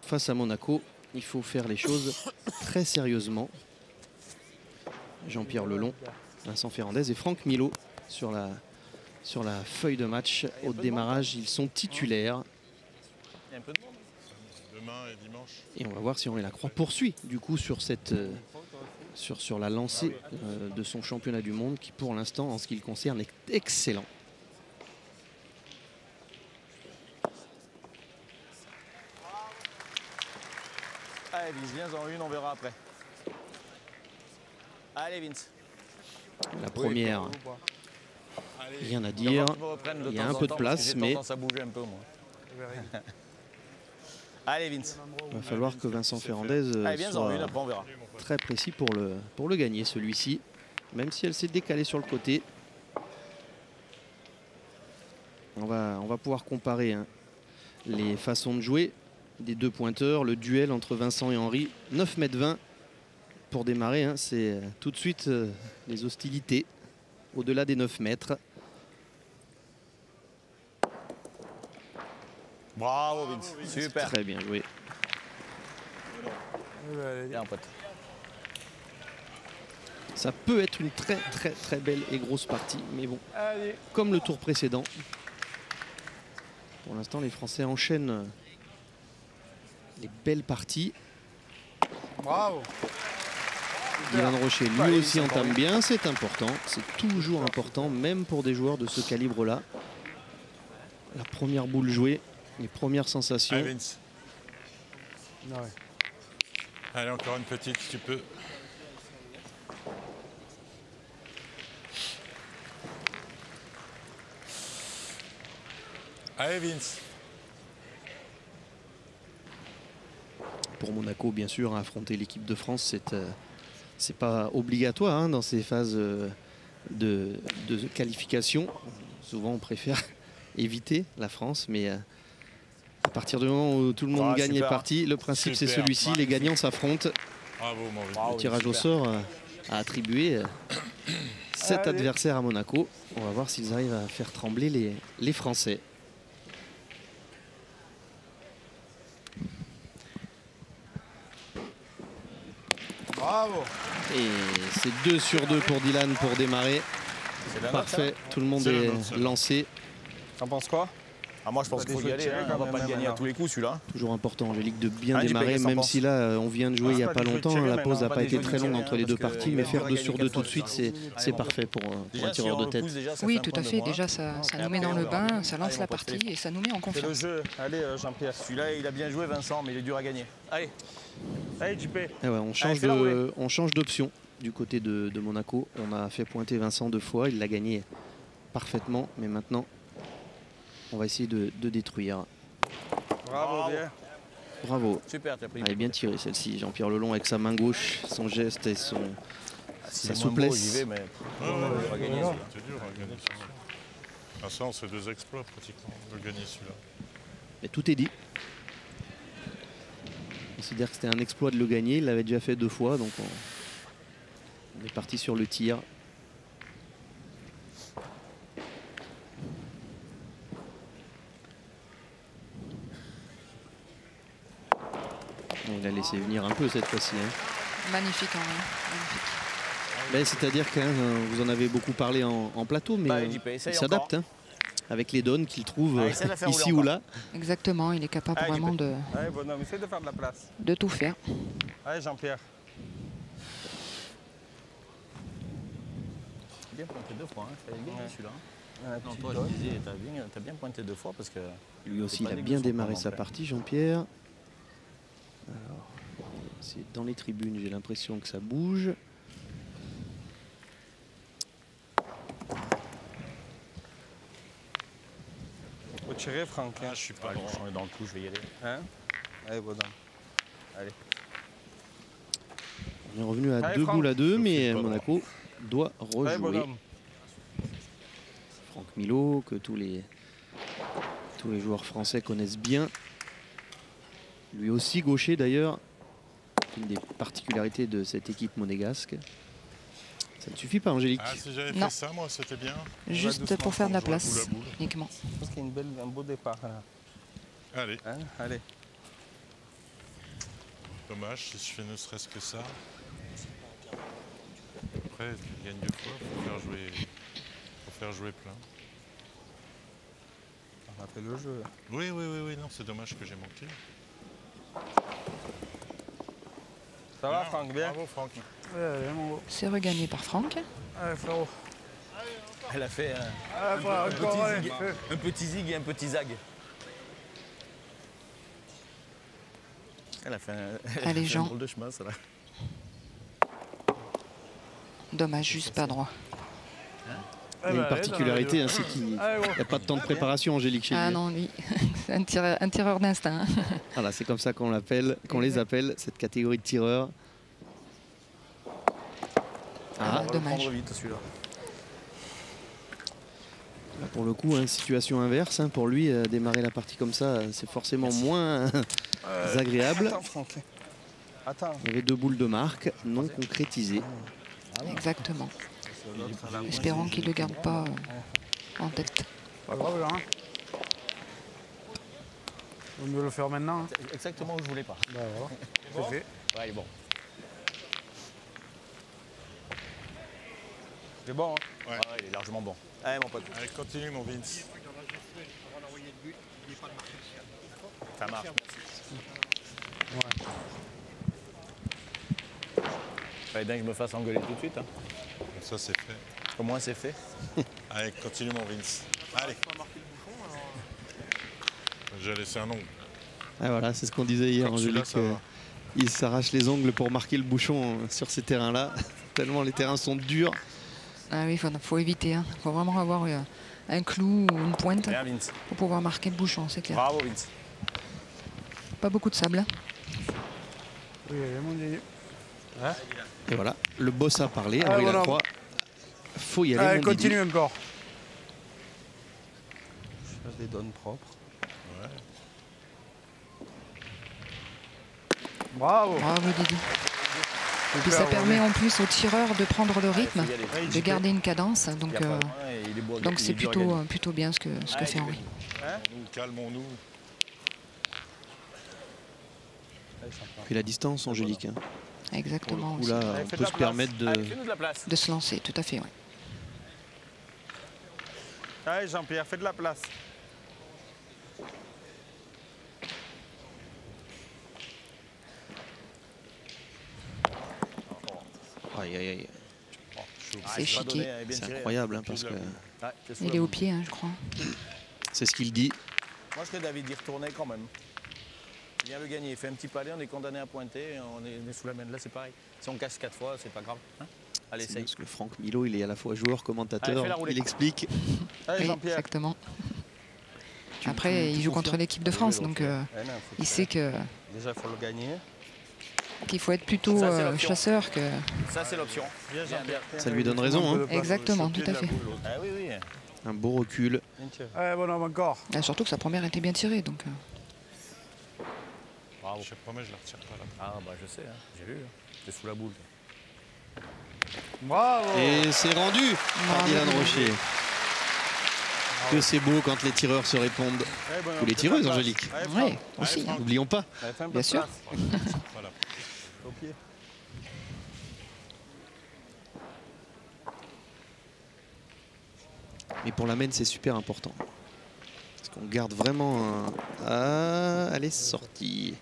face à Monaco, il faut faire les choses très sérieusement. Jean-Pierre Lelon, Vincent Ferrandez et Franck Milot sur la feuille de match. Au démarrage, ils sont titulaires. Demain et dimanche. Et on va voir si Henri Lacroix poursuit du coup sur cette sur la lancée de son championnat du monde qui pour l'instant en ce qui le concerne est excellent. Allez Vince, viens en une, on verra après. Allez Vince. La première, rien à dire. Il y a un peu de place, mais allez Vince. il va falloir que Vincent Ferrandez soit très précis pour le gagner celui-ci. Même si elle s'est décalée sur le côté. On va pouvoir comparer hein, les façons de jouer des deux pointeurs. Le duel entre Vincent et Henri. 9,20 m pour démarrer. Hein, c'est tout de suite les hostilités au-delà des 9 mètres. Bravo Vince, super. Très bien joué. Bien, pote. Ça peut être une très belle et grosse partie. Mais bon, comme le tour précédent, pour l'instant les Français enchaînent les belles parties. Bravo. Dylan Rocher lui aussi entame bien, c'est important. C'est toujours important, même pour des joueurs de ce calibre-là. La première boule jouée, les premières sensations. Allez, Vince. Ouais. Allez, encore une petite, si tu peux. Allez, Vince. Pour Monaco, bien sûr, affronter l'équipe de France, c'est pas obligatoire hein, dans ces phases de qualification. Souvent, on préfère éviter la France, mais à partir du moment où tout le monde gagne les parties, le principe c'est celui-ci, les gagnants s'affrontent. Bravo, Le tirage au sort a attribué 7 adversaires à Monaco. On va voir s'ils arrivent à faire trembler les Français. Bravo. Et c'est 2 sur 2 pour Dylan pour démarrer. Parfait, tout le monde est lancé. T'en penses quoi? Ah, moi je pense qu'il faut y aller, hein. On va pas le gagner à tous les coups celui-là. Toujours important, Angélique, de bien démarrer, même si là on vient de jouer il n'y a pas longtemps. La pause n'a pas été très longue entre les deux parties, mais faire 2 sur 2 tout de suite, c'est parfait pour un tireur de tête. Oui, tout à fait. Déjà, ça nous met dans le bain, ça lance la partie et ça nous met en C'est le confiance. jeu. Allez, Jean-Pierre. Celui-là, il a bien joué Vincent, mais il est dur à gagner. Allez. Allez, JP. Et ouais, on change d'option du côté de Monaco. On a fait pointer Vincent 2 fois, il l'a gagné parfaitement, mais maintenant on va essayer de détruire. Bravo, bien. Bravo. Super, tu as pris. Elle est bien tirée celle-ci. Jean-Pierre Lelon avec sa main gauche, son geste et sa souplesse. Il va gagner. C'est dur à gagner. Vincent, c'est 2 exploits pratiquement de gagner celui-là. Mais tout est dit. C'est-à-dire que c'était un exploit de le gagner. Il l'avait déjà fait 2 fois, donc on est parti sur le tir. Il a laissé venir un peu cette fois-ci. Hein. Magnifique, hein, magnifique. Ben, c'est-à-dire que vous en avez beaucoup parlé en plateau, mais il s'adapte hein, avec les donnes qu'il trouve ici ou là. Exactement, il est capable vraiment de bonhomme, essaye de faire de la place. de tout faire. Allez, Jean-Pierre. Bien pointé 2 fois, hein. Fallait bien celui-là. Non, toi, je disais, t'as bien pointé 2 fois parce que. Lui aussi, il a bien démarré sa partie, Jean-Pierre. Alors, c'est dans les tribunes, j'ai l'impression que ça bouge. Faut tirer, Franck. Ah, je suis pas bon. On est dans le coup, je vais y aller. Hein? Allez, bonhomme. Allez. On est revenu à Allez, 2 Franck. boules à 2, mais Monaco doit Allez, rejouer. bonhomme. Franck Milot, que tous les joueurs français connaissent bien. Lui aussi gaucher d'ailleurs. Une des particularités de cette équipe monégasque. Ça ne suffit pas, Angélique. Ah, si j'avais Non. fait ça, moi, c'était bien. Juste pour faire de la place, boule à boule. uniquement. Je pense qu'il y a un beau départ. Là. Allez. Hein? Allez. Dommage si je fais ne serait-ce que ça. Après, tu gagnes 2 fois, faut faire jouer plein. On a fait le jeu. Oui, non, c'est dommage que j'ai manqué. Ça va, Franck, bien? Bravo, Franck. C'est regagné par Franck. Allez, frérot. Elle a fait un petit zig et un petit zag. Elle a fait un, Allez, Jean. drôle de chemin, ça là. Dommage, juste pas droit. Il y a une particularité, hein, c'est qu'il n'y a pas de temps de préparation, Angélique, chez lui. Ah non, lui, c'est un tireur d'instinct. Hein. Voilà, c'est comme ça qu'on les appelle, cette catégorie de tireurs. Ah, On va le dommage. prendre vite celui-là. Là, pour le coup, hein, situation inverse. Hein, pour lui, démarrer la partie comme ça, c'est forcément moins agréable. Attends, Franck. Attends. Il y avait 2 boules de marque non concrétisées. Exactement. Espérons qu'il ne le garde pas en tête. Pas grave, là. Hein. Vaut mieux le faire maintenant. Hein. C'est exactement où je voulais pas. Bah, voilà. C'est fait. Ouais, il est bon. C'est bon, hein? Ouais. Ah, il est largement bon. Allez, mon pote. Allez, continue, mon Vince. Ça marche. Fallait bien que je me fasse engueuler tout de suite. Hein. Ça, c'est fait. Au moins, c'est fait. Allez, continue, mon Vince. Allez. J'ai laissé un ongle. Ah, voilà, c'est ce qu'on disait hier, Comme celui-là, Angélique. ça va. Il s'arrache les ongles pour marquer le bouchon sur ces terrains-là. Tellement les terrains sont durs. Ah oui, faut éviter. Il faut vraiment avoir un clou ou une pointe Bien, Vince. pour pouvoir marquer le bouchon, c'est clair. Bravo, Vince. Pas beaucoup de sable. Hein. Oui, mon Dieu. Et voilà, le boss a parlé, Ah, Henri voilà. Lacroix. Faut y aller, Allez, mon Didi. continue encore. Je les donne propres. Bravo. Bravo Didi. Et puis ça Super, permet Romain. en plus au tireur de prendre le rythme, Faut y aller. de garder une cadence. Donc Il y a pas loin et il est beau- il c'est est dur à gagner. plutôt bien ce que fait Henri. Calmons-nous. Puis la distance, Angélique. Hein. Exactement. Où Aussi. là, Allez, on faites peut la se place. permettre de... Allez, fais-nous de la place. De se lancer, tout à fait. Ouais. Allez, Jean-Pierre, fais de la place. Aïe, aïe, aïe. C'est il sera chiqué. donné, elle est bien C'est tirée. incroyable, hein, parce que Ouais, c'est sous Il la est au boule. pied, hein, je crois. c'est ce qu'il dit. Moi, je serais d'avis d'y retourner quand même. Il vient le gagner. Il fait un petit palais, on est condamné à pointer, on est sous la main. Là, c'est pareil. Si on casse 4 fois, c'est pas grave. Hein. Allez, C'est essaye. parce que Franck Milo, il est à la fois joueur, Allez, commentateur, fais la roulette. il explique. Allez, Oui, Jean-Pierre. exactement. Après, il joue contre l'équipe de France, donc Eh non, faut il faire. sait Déjà, il faut le gagner. qu'il faut être plutôt Ça, c'est l'option. chasseur que... Ça, c'est l'option. Viens, Jean-Pierre. Ça lui donne raison, hein. Exactement, tout à fait. Ah oui, oui. Un beau recul. Viens, tiens. Allez, bon homme, encore. Ah, surtout que sa première était bien tirée, donc... Bravo. Je te promets, je la retire pas là. Ah, bah, je sais, hein. J'ai vu. T'es sous la boule. Bravo. Et c'est rendu par Dylan Rocher. Que c'est beau quand les tireurs se répondent. Allez, bonhomme, Ou les fais de la tireuses, place. Angélique. Allez, Oui, Franck. aussi. hein. N'oublions pas. Allez, fais un peu Bien de sûr. place. Voilà. Au pied. Mais pour la main, c'est super important. Parce qu'on garde vraiment un... Ah, elle est sortie.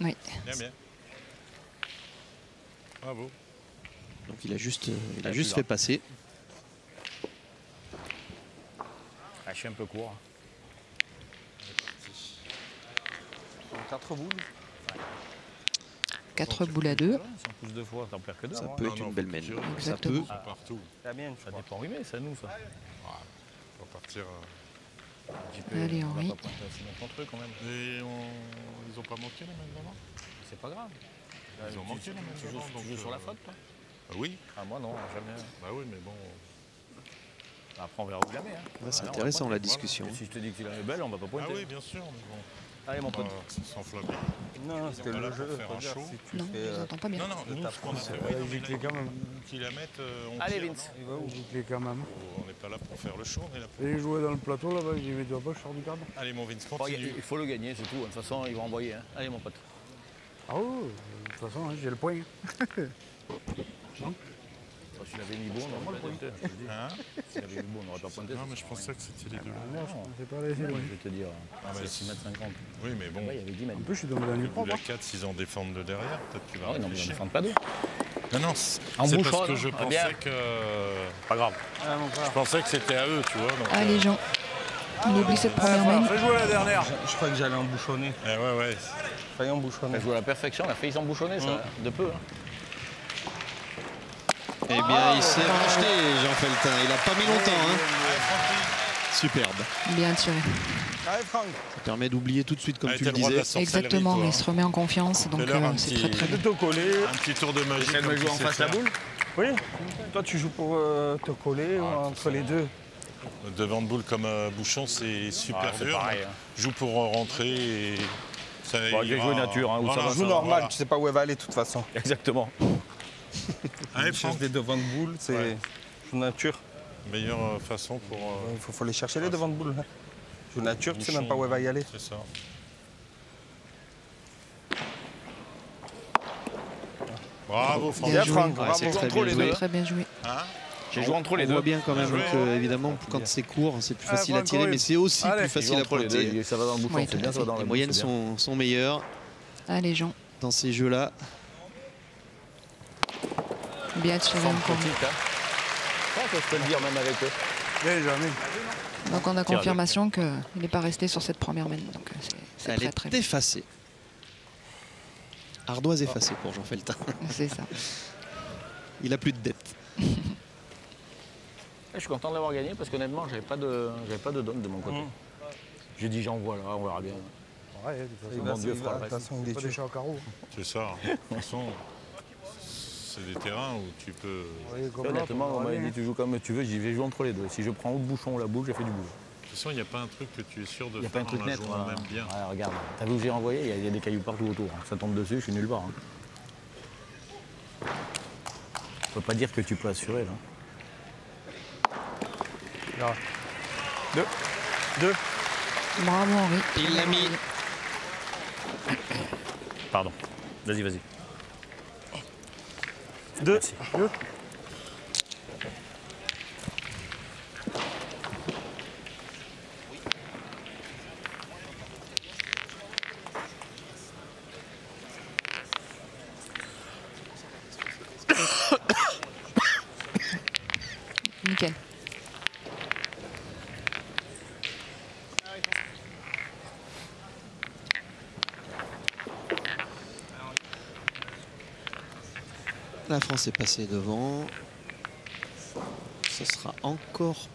Oui. Bien, bien. Bravo. Donc il a juste plus fait passer. Ah, je suis un peu court. 4 boules. 4 boules à 2. Si on pousse 2 fois, t'en perds que 2. Ça hein. peut Non, être non, une faut belle main. tirer. Ça Exactement. peut. C'est partout. La mienne, Ça dépend, oui, mais c'est à nous, ça. On va partir. Un petit peu, Allez, on va Henri. pas pointer aussi bien contre eux, quand même. Et ils ont pas manqué les mains devant. C'est pas grave. Ils ont manqué les mains Tu devant. joues sur la faute, toi Oui. Ah, moi, non, jamais. Bah oui, mais bon. Après, on verra où jamais. Hein. Là, c'est Voilà, on va intéressant pointer. la discussion. Et si je te dis que tu est belle, on va pas Ah pointer. oui, bien sûr. Mais bon. Allez, mon On pote. va s'enflammer. Non, c'était pas là le pour jeu. faire un Regarde, show. si tu Non, fais, je vous entends pas bien. Non, non, nous, ce qu'on a fait, Giclé quand même. qu'ils la mettent, on Allez, tire, Vince. non Giclé quand même. On n'est pas là pour faire le show, on est là pour... Et il jouait dans le plateau là-bas, il dit mais tu vas pas, je sors du cadre. Allez, mon Vince, Bon, continue. il faut le gagner, c'est tout. De toute façon, ils vont envoyer. Hein. Allez, mon pote. Ah oui, de toute façon, hein, j'ai le point. S'il avait mis bon, on n'aurait pas pointé. Hein? S'il avait mis bon, on n'aurait pas pointé. Non, mais je pensais que c'était les deux. C'est pas laissé Je loin. vais te dire, Ah, c'est mais 6 mètres 50. Oui, mais bon, Ouais, il y avait 10 mètres. En plus, je suis dans le dernier le boule propre. à 4, s'ils en défendent de derrière, peut-être tu vas Ah ouais, non, mais on ne réfléchir. défend pas d'eau. Non, non, En c'est bouchon, parce que non je Ah, bien. pensais que... Pas grave. Ah, mon frère. Je pensais que c'était à eux, tu vois. Donc, Allez, Jean. Il oublie cette première main. Fais jouer la dernière. Je crois que j'allais embouchonner. ouais, ouais. Failli On embouchonner. a joué à la perfection, on a failli s'embouchonner, ça, de peu. Hein. Eh bien, il s'est racheté, Jean Feltin. Il n'a pas mis longtemps. Hein. Superbe. Bien tiré. Allez, Franck. Ça permet d'oublier tout de suite, comme Allez, tu t'as le le droit de disais. la sorcellerie, Exactement, toi, il hein. se remet en confiance, donc Fais-leur un c'est petit- très très bien. De te coller. Un petit tour de magie. Essaie de comme me tu jouer en sais face la faire. boule. Oui. Toi, tu joues pour te coller entre les deux. Devant de boule comme Bouchon, c'est super Ah, c'est dur. pareil, hein. Joue pour rentrer et ça Bon, j'ai ira- joué nature, hein, où ça Voilà, va, Joue va, normal, voilà. tu sais pas où elle va aller de toute façon. Exactement. Allez, Les chances Franck, des devants de boule, c'est Ouais. joue nature. meilleure façon pour... Il faut les chercher les devants de boule. Joue nature, tu sais Bouchon, même pas où elle va y aller. C'est ça. Bravo, Franck. Bien Bien, joué. Franck, Ouais, bravo. c'est très Contrôle bien les joué. deux. Très bien joué. Hein? J'ai joué entre les On deux. voit bien quand même Bien que, joué. évidemment, quand c'est court, c'est plus Allez, facile à Franck, tirer, oui. mais c'est aussi Allez, plus J'ai facile joué à entre les pointer. deux. Ça va dans le bouchon, Oui, c'est tout bien, à ça va fait. dans la Les boule, moyennes c'est bien. sont meilleures Allez, Jean. dans ces jeux-là. Bien tiré Sans encore. critique, hein. Ça, je peux le dire même avec eux. Bien, jamais. Donc on a Tire confirmation qu'il n'est pas resté sur cette première main. Donc c'est Elle très est très bien. effacée. Ardoise effacée pour Jean Feltin. C'est ça. Il a plus de dette. Je suis content de l'avoir gagné parce qu'honnêtement, j'avais pas de donne de mon côté. J'ai dit j'envoie là, on verra bien. Ouais, de toute façon. Mon Dieu fera le De toute reste. façon, il est Pas tué. des chats au carreau. C'est ça. De toute façon, c'est des terrains où tu peux... Ouais, comme là, Honnêtement, on verra m'avait bien. dit tu joues comme tu veux, j'y vais jouer entre les deux. Si je prends ou le bouchon ou la boule, j'ai fait du boulot. De toute façon, il n'y a pas un truc que tu es sûr de Il n'y a faire pas un truc en la net. jouant Voilà. même bien. Ouais, regarde, t'as vu où j'ai envoyé, il y a des cailloux partout autour. hein. Ça tombe dessus, je suis nulle part. Hein. On peut pas dire que tu peux assurer là. Là. Deux. Bravo Henri. Il l'a mis. Pardon. Vas-y, vas-y. Deux. Nickel. La France est passée devant. Ce sera encore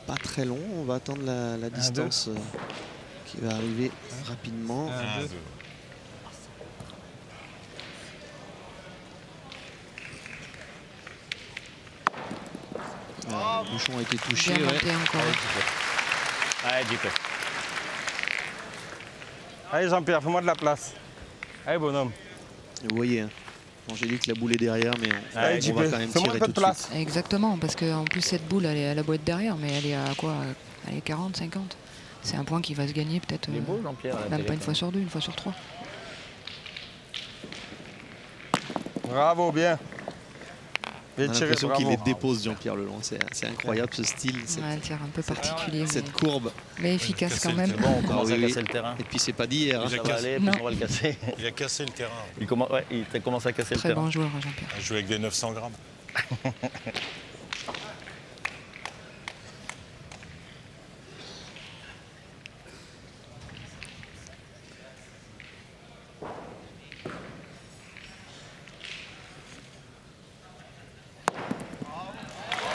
pas très long. On va attendre la distance qui va arriver rapidement. 1, 2. Le bouchon a été touché. Bien ouais. monté encore. Allez, JP. Allez, Jean-Pierre, fais-moi de la place. Allez, bonhomme. Vous voyez, hein. Angélique, la boule est derrière, mais Allez, on JP, va quand même fais-moi tirer un peu tout de de suite. place. Exactement, parce qu'en plus cette boule elle est à la boîte derrière, mais elle est à quoi? Elle est 40, 50. C'est un point qui va se gagner peut-être Il est beau, Jean-Pierre. à la même télé, pas une quand fois sur deux, une fois sur trois. Bravo, bien. Bien On a tiré, l'impression qu'il bravo. les dépose, Jean-Pierre Lelong. C'est incroyable ce style, Ouais, un tir un peu particulier, cette courbe. mais efficace Casser quand le même. même. Bon, on commence oui, à oui. casser le terrain. Et puis c'est pas d'hier. hein. Il a Ça va cassé. aller, puis Non. on va le casser. Il a cassé le terrain. Il commence, ouais, il a commencé à casser le Très terrain. bon joueur, Jean-Pierre. Il a joué avec des 900 grammes.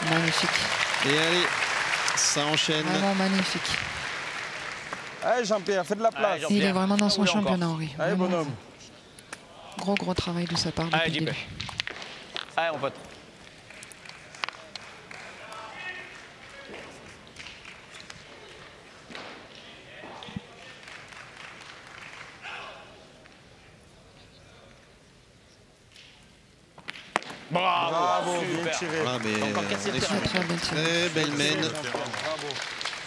Magnifique, Et allez, ça enchaîne. vraiment magnifique. Allez, Jean-Pierre, fais de la place. Allez, Il est Jean-Pierre. vraiment dans son Oui, encore. championnat, Henri. Allez, Vraiment. bonhomme. Gros travail de sa part depuis Allez, le JP. début. Allez, mon pote. Bravo, Bravo, bien super. tiré. Ah, mais Encore cassé le on est terrain. sur Très bien tiré. très belle mène. Bravo.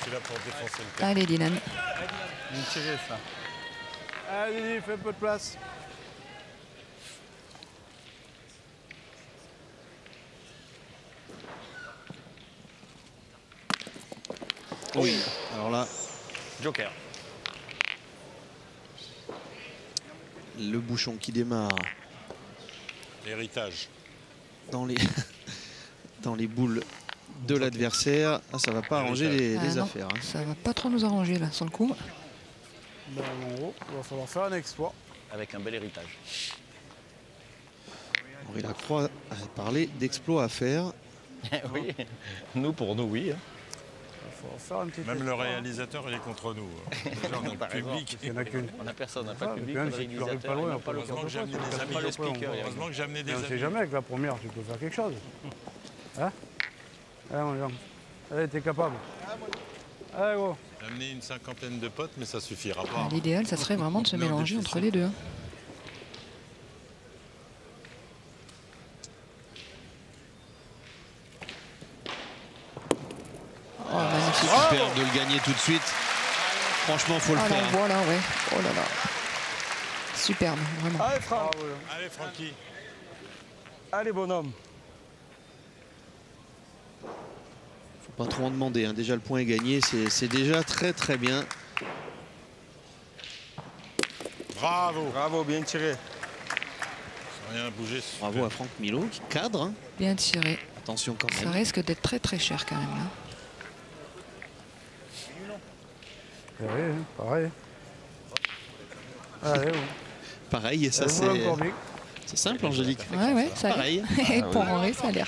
C'est là pour défoncer le terrain. Allez, Dylan. Bien tiré, ça. Allez, Didi, fais un peu de place. Oui. Alors là, Joker. le bouchon qui démarre L'héritage. dans les, dans les boules de l'adversaire. Ah, ça va pas arranger les non, affaires. Hein. Ça va pas trop nous arranger là, sur le coup. Ben, en gros, il va falloir faire un exploit. Avec un bel héritage. Henri Lacroix a parlé d'exploits à faire. Oui. Nous, pour nous, oui. Il va falloir faire un petit Même le exploit. réalisateur, il est contre nous. Déjà, on a T'as le raison. public. Il n'y en a qu'une. On n'a personne, on n'a pas Ah, de public, le pas de problème, c'est que tu arrives pas réalisateur, loin, même pas le après, Heureusement que j'ai amené des amis. pas le speaker. Heureusement que j'ai amené des Mais on ne sait amis. jamais avec la première, tu peux faire quelque chose. Hein? Allez, mon Jean. Allez, t'es capable. Allez, gros. J'ai amené une cinquantaine de potes, mais ça suffira pas. L'idéal, ça serait vraiment de se Non, mélanger difficile. entre les deux. Oh, magnifique. Super de le gagner tout de suite. Franchement, faut le Ah faire. là, voilà, ouais. Oh là là. Superbe, vraiment. Allez, Franck. Allez, Francky. Allez, bonhomme. Faut pas trop en demander. Hein. Déjà, le point est gagné. C'est déjà très très bien. Bravo. Bravo, bien tiré. Sans rien bouger. Bravo à Franck Milot qui cadre. Hein. Bien tiré. Attention quand Ça même. risque d'être très très cher quand même là. Oui, hein, pareil. Allez, bon. Pareil, et ça Elle joue encore bien. c'est simple, Angélique. Ouais, ouais, ça a Pareil. l'air. Et pour Henri, ça a l'air.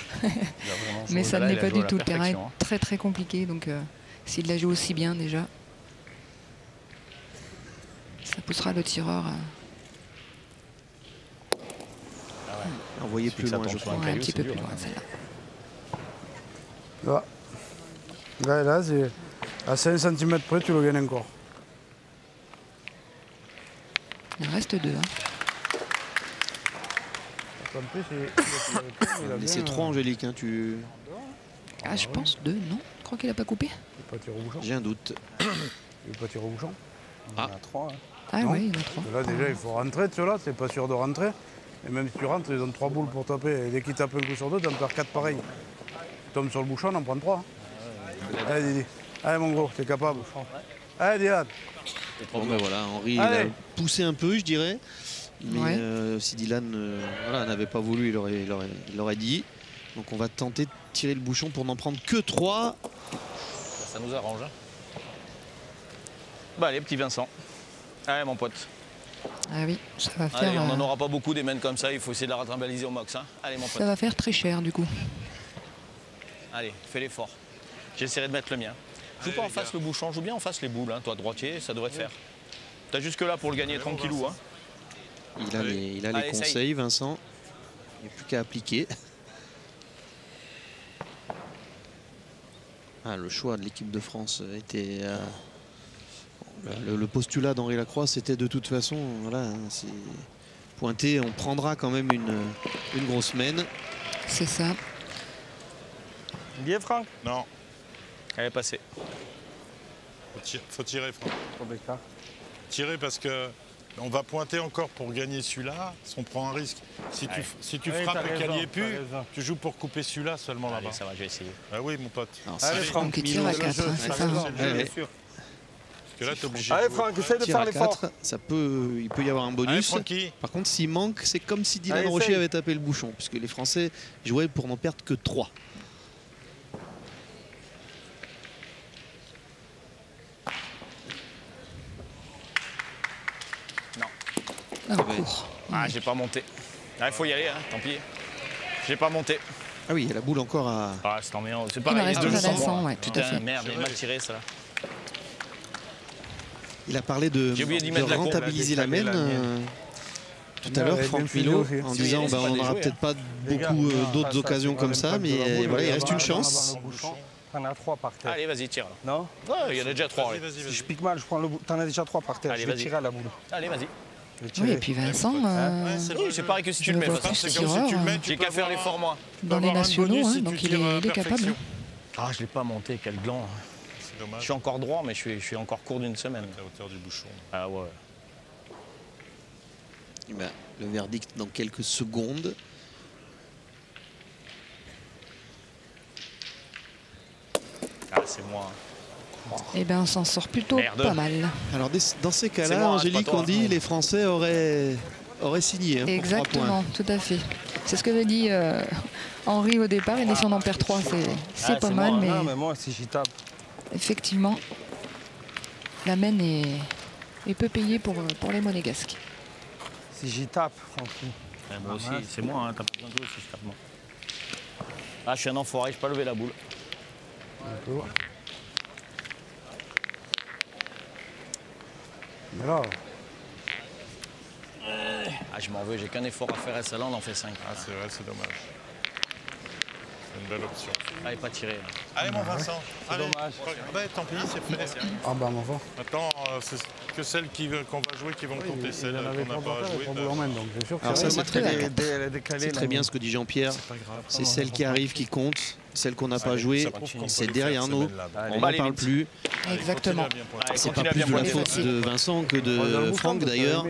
Mais ça ne l'est pas du tout. Le terrain est très très compliqué. Donc s'il la joue aussi bien déjà, ça poussera le tireur Envoyer plus loin, je crois. un petit peu plus loin celle-là. Là, là c'est à 5 cm près, tu le gagnes encore. Il en reste deux. Hein. En plus, C'est 3, Angélique. Hein, tu... Ah, je pense deux, non? Je crois qu'il n'a pas coupé. Il peut pas tirer au bouchon. J'ai un doute. Il peut pas tirer au bouchon. Ah. Il y en a 3. Hein. Ah Non. oui, il y en a trois. Là, déjà, il faut rentrer de ceux-là. Tu n'es pas sûr de rentrer. Et même si tu rentres, ils ont 3 boules pour taper. Et dès qu'ils tapent un coup sur deux, tu en perds 4 pareils. Tu tombes sur le bouchon, on en prend 3. Allez, Didi. Allez, mon gros, t'es capable. Allez, Diane. Bon, ben voilà, Henri il Allez. a poussé un peu, je dirais. Mais Ouais. si Dylan voilà, n'avait pas voulu, il aurait dit. Donc on va tenter de tirer le bouchon pour n'en prendre que 3. Ça nous arrange. Hein. Bah allez, petit Vincent. Allez, mon pote. Ah oui, ça va faire, Allez, on n'en aura pas beaucoup des mains comme ça. Il faut essayer de la rattrapaliser au max. Hein. Allez, mon pote. ça va faire très cher du coup. Allez, fais l'effort. J'essaierai de mettre le mien. Joue pas en face le bouchon, joue bien en face les boules. Hein. Toi, droitier, ça devrait te faire. T'as jusque là pour le gagner tranquillou. Hein. Il a les Allez, conseils, Vincent. Il n'y a plus qu'à appliquer. Ah, le choix de l'équipe de France était... le postulat d'Henri Lacroix, c'était de toute façon, voilà, hein, c'est pointé, on prendra quand même une grosse mène. C'est ça. Bien, Franck. Non, Elle est passée. faut tirer, Franck. Rebecca. Tirer parce que on va pointer encore pour gagner celui-là. On prend un risque. Si tu Oui, frappes t'as et qu'il n'y ait raison, plus, t'as raison. tu joues pour couper celui-là seulement Allez, là-bas. ça va, je vais essayer. Ah oui, mon pote. Alors, Allez, c'est Franck. Donc il tire à Milot, 4, hein, c'est ça. Raison, Ouais, bien ouais. sûr. Parce que là, t'es obligé. Allez, de jouer. Franck, essaie de tir faire à l'effort. 4, il peut y avoir un Allez, bonus. Francky. Par contre, s'il manque, c'est comme si Dylan Allez, Rocher essaye. avait tapé le bouchon, puisque les Français jouaient pour n'en perdre que 3. Un Ouais. court. Ah, j'ai pas monté. Il faut y aller, hein, tant pis. J'ai pas monté. Ah oui, il y a la boule encore à... Ah, c'est emmerdant. C'est Il pareil. en reste les deux un à sont Vincent, bons. ouais, tout à Putain, fait. merde, il m'a tiré ça. Il a parlé de J'ai oublié d'y mettre la courbe, rentabiliser la mène tout à Ouais, l'heure, elle est Franck bien filée Milot, aussi. en Si, disant elle est bah, pas on n'aura déjouée, peut-être pas Les gars, beaucoup ça, d'autres ça, occasions c'est comme pas ça, le mais même de la voilà, il boule, reste une là-bas, chance. dans le bouchon. T'en as 3 par terre. Allez, vas-y, tire. Là. Non? Ouais, il y en a déjà 3. Vas-y, vas-y, Si vas-y. je pique mal, je prends le bout. T'en as déjà 3 par terre. Allez, Je vais vas-y. tirer à la boule. Allez, vas-y. Je vais Oui, tirer. et puis Vincent, Ouais, c'est le Oui, c'est jeu. pareil que si tu Je le mets. le de toute vois façon, plus c'est comme tireur, si tu le mets. hein. J'ai qu'à faire l'effort, moi. dans les avoir un nationaux, bonus hein, si tu donc il tires à est capable. perfection. Ah, je l'ai pas monté, quel gland. C'est Je dommage. suis encore droit, mais je suis encore court d'une semaine. La hauteur du bouchon. Ah ouais. Eh ben, le verdict dans quelques secondes. Ah, c'est moi. Eh bien, on s'en sort plutôt Merde. pas mal. Alors dans ces C'est cas-là, moi, hein, Angélique, c'est pas toi, on dit hein. les Français auraient signé hein, pour 3 points. Exactement, tout à fait. C'est ce que avait dit Henri au départ. Et si on en perd 3, c'est Ah, pas c'est mal. moi, Mais Non, mais moi, si j'y tape. effectivement, la mène est peu payée pour les Monégasques. Si j'y tape, Francky. Moi aussi, c'est moi, hein, t'as pas besoin de jouer si je tape moi. Ah, je suis un enfoiré, je peux pas lever la boule. Mais là, Ah, je m'en veux, j'ai qu'un effort à faire et celle-là, on en fait 5. Ah, c'est vrai, c'est dommage. C'est une belle option. Allez, pas tirer. Là. Allez, mon Vincent. Allez. dommage. Ouais, tant pis, c'est fait. ah bah mon enfant. Maintenant, c'est que celles qu'on va jouer qui vont compter. Celles Il y en avait qu'on n'a 3 pas par terre et jouées. 3 boules en main, donc c'est sûr que Alors ça, c'est très bien. Elle est décalée. C'est très bien ce que dit Jean-Pierre. C'est celles qui arrivent qui comptent. Celles qu'on n'a pas jouées, c'est derrière nous. On va n'en aller parle vite. plus. Exactement. Allez, C'est pas continue à plus bien de la pointer. faute de Vincent que de Franck d'ailleurs.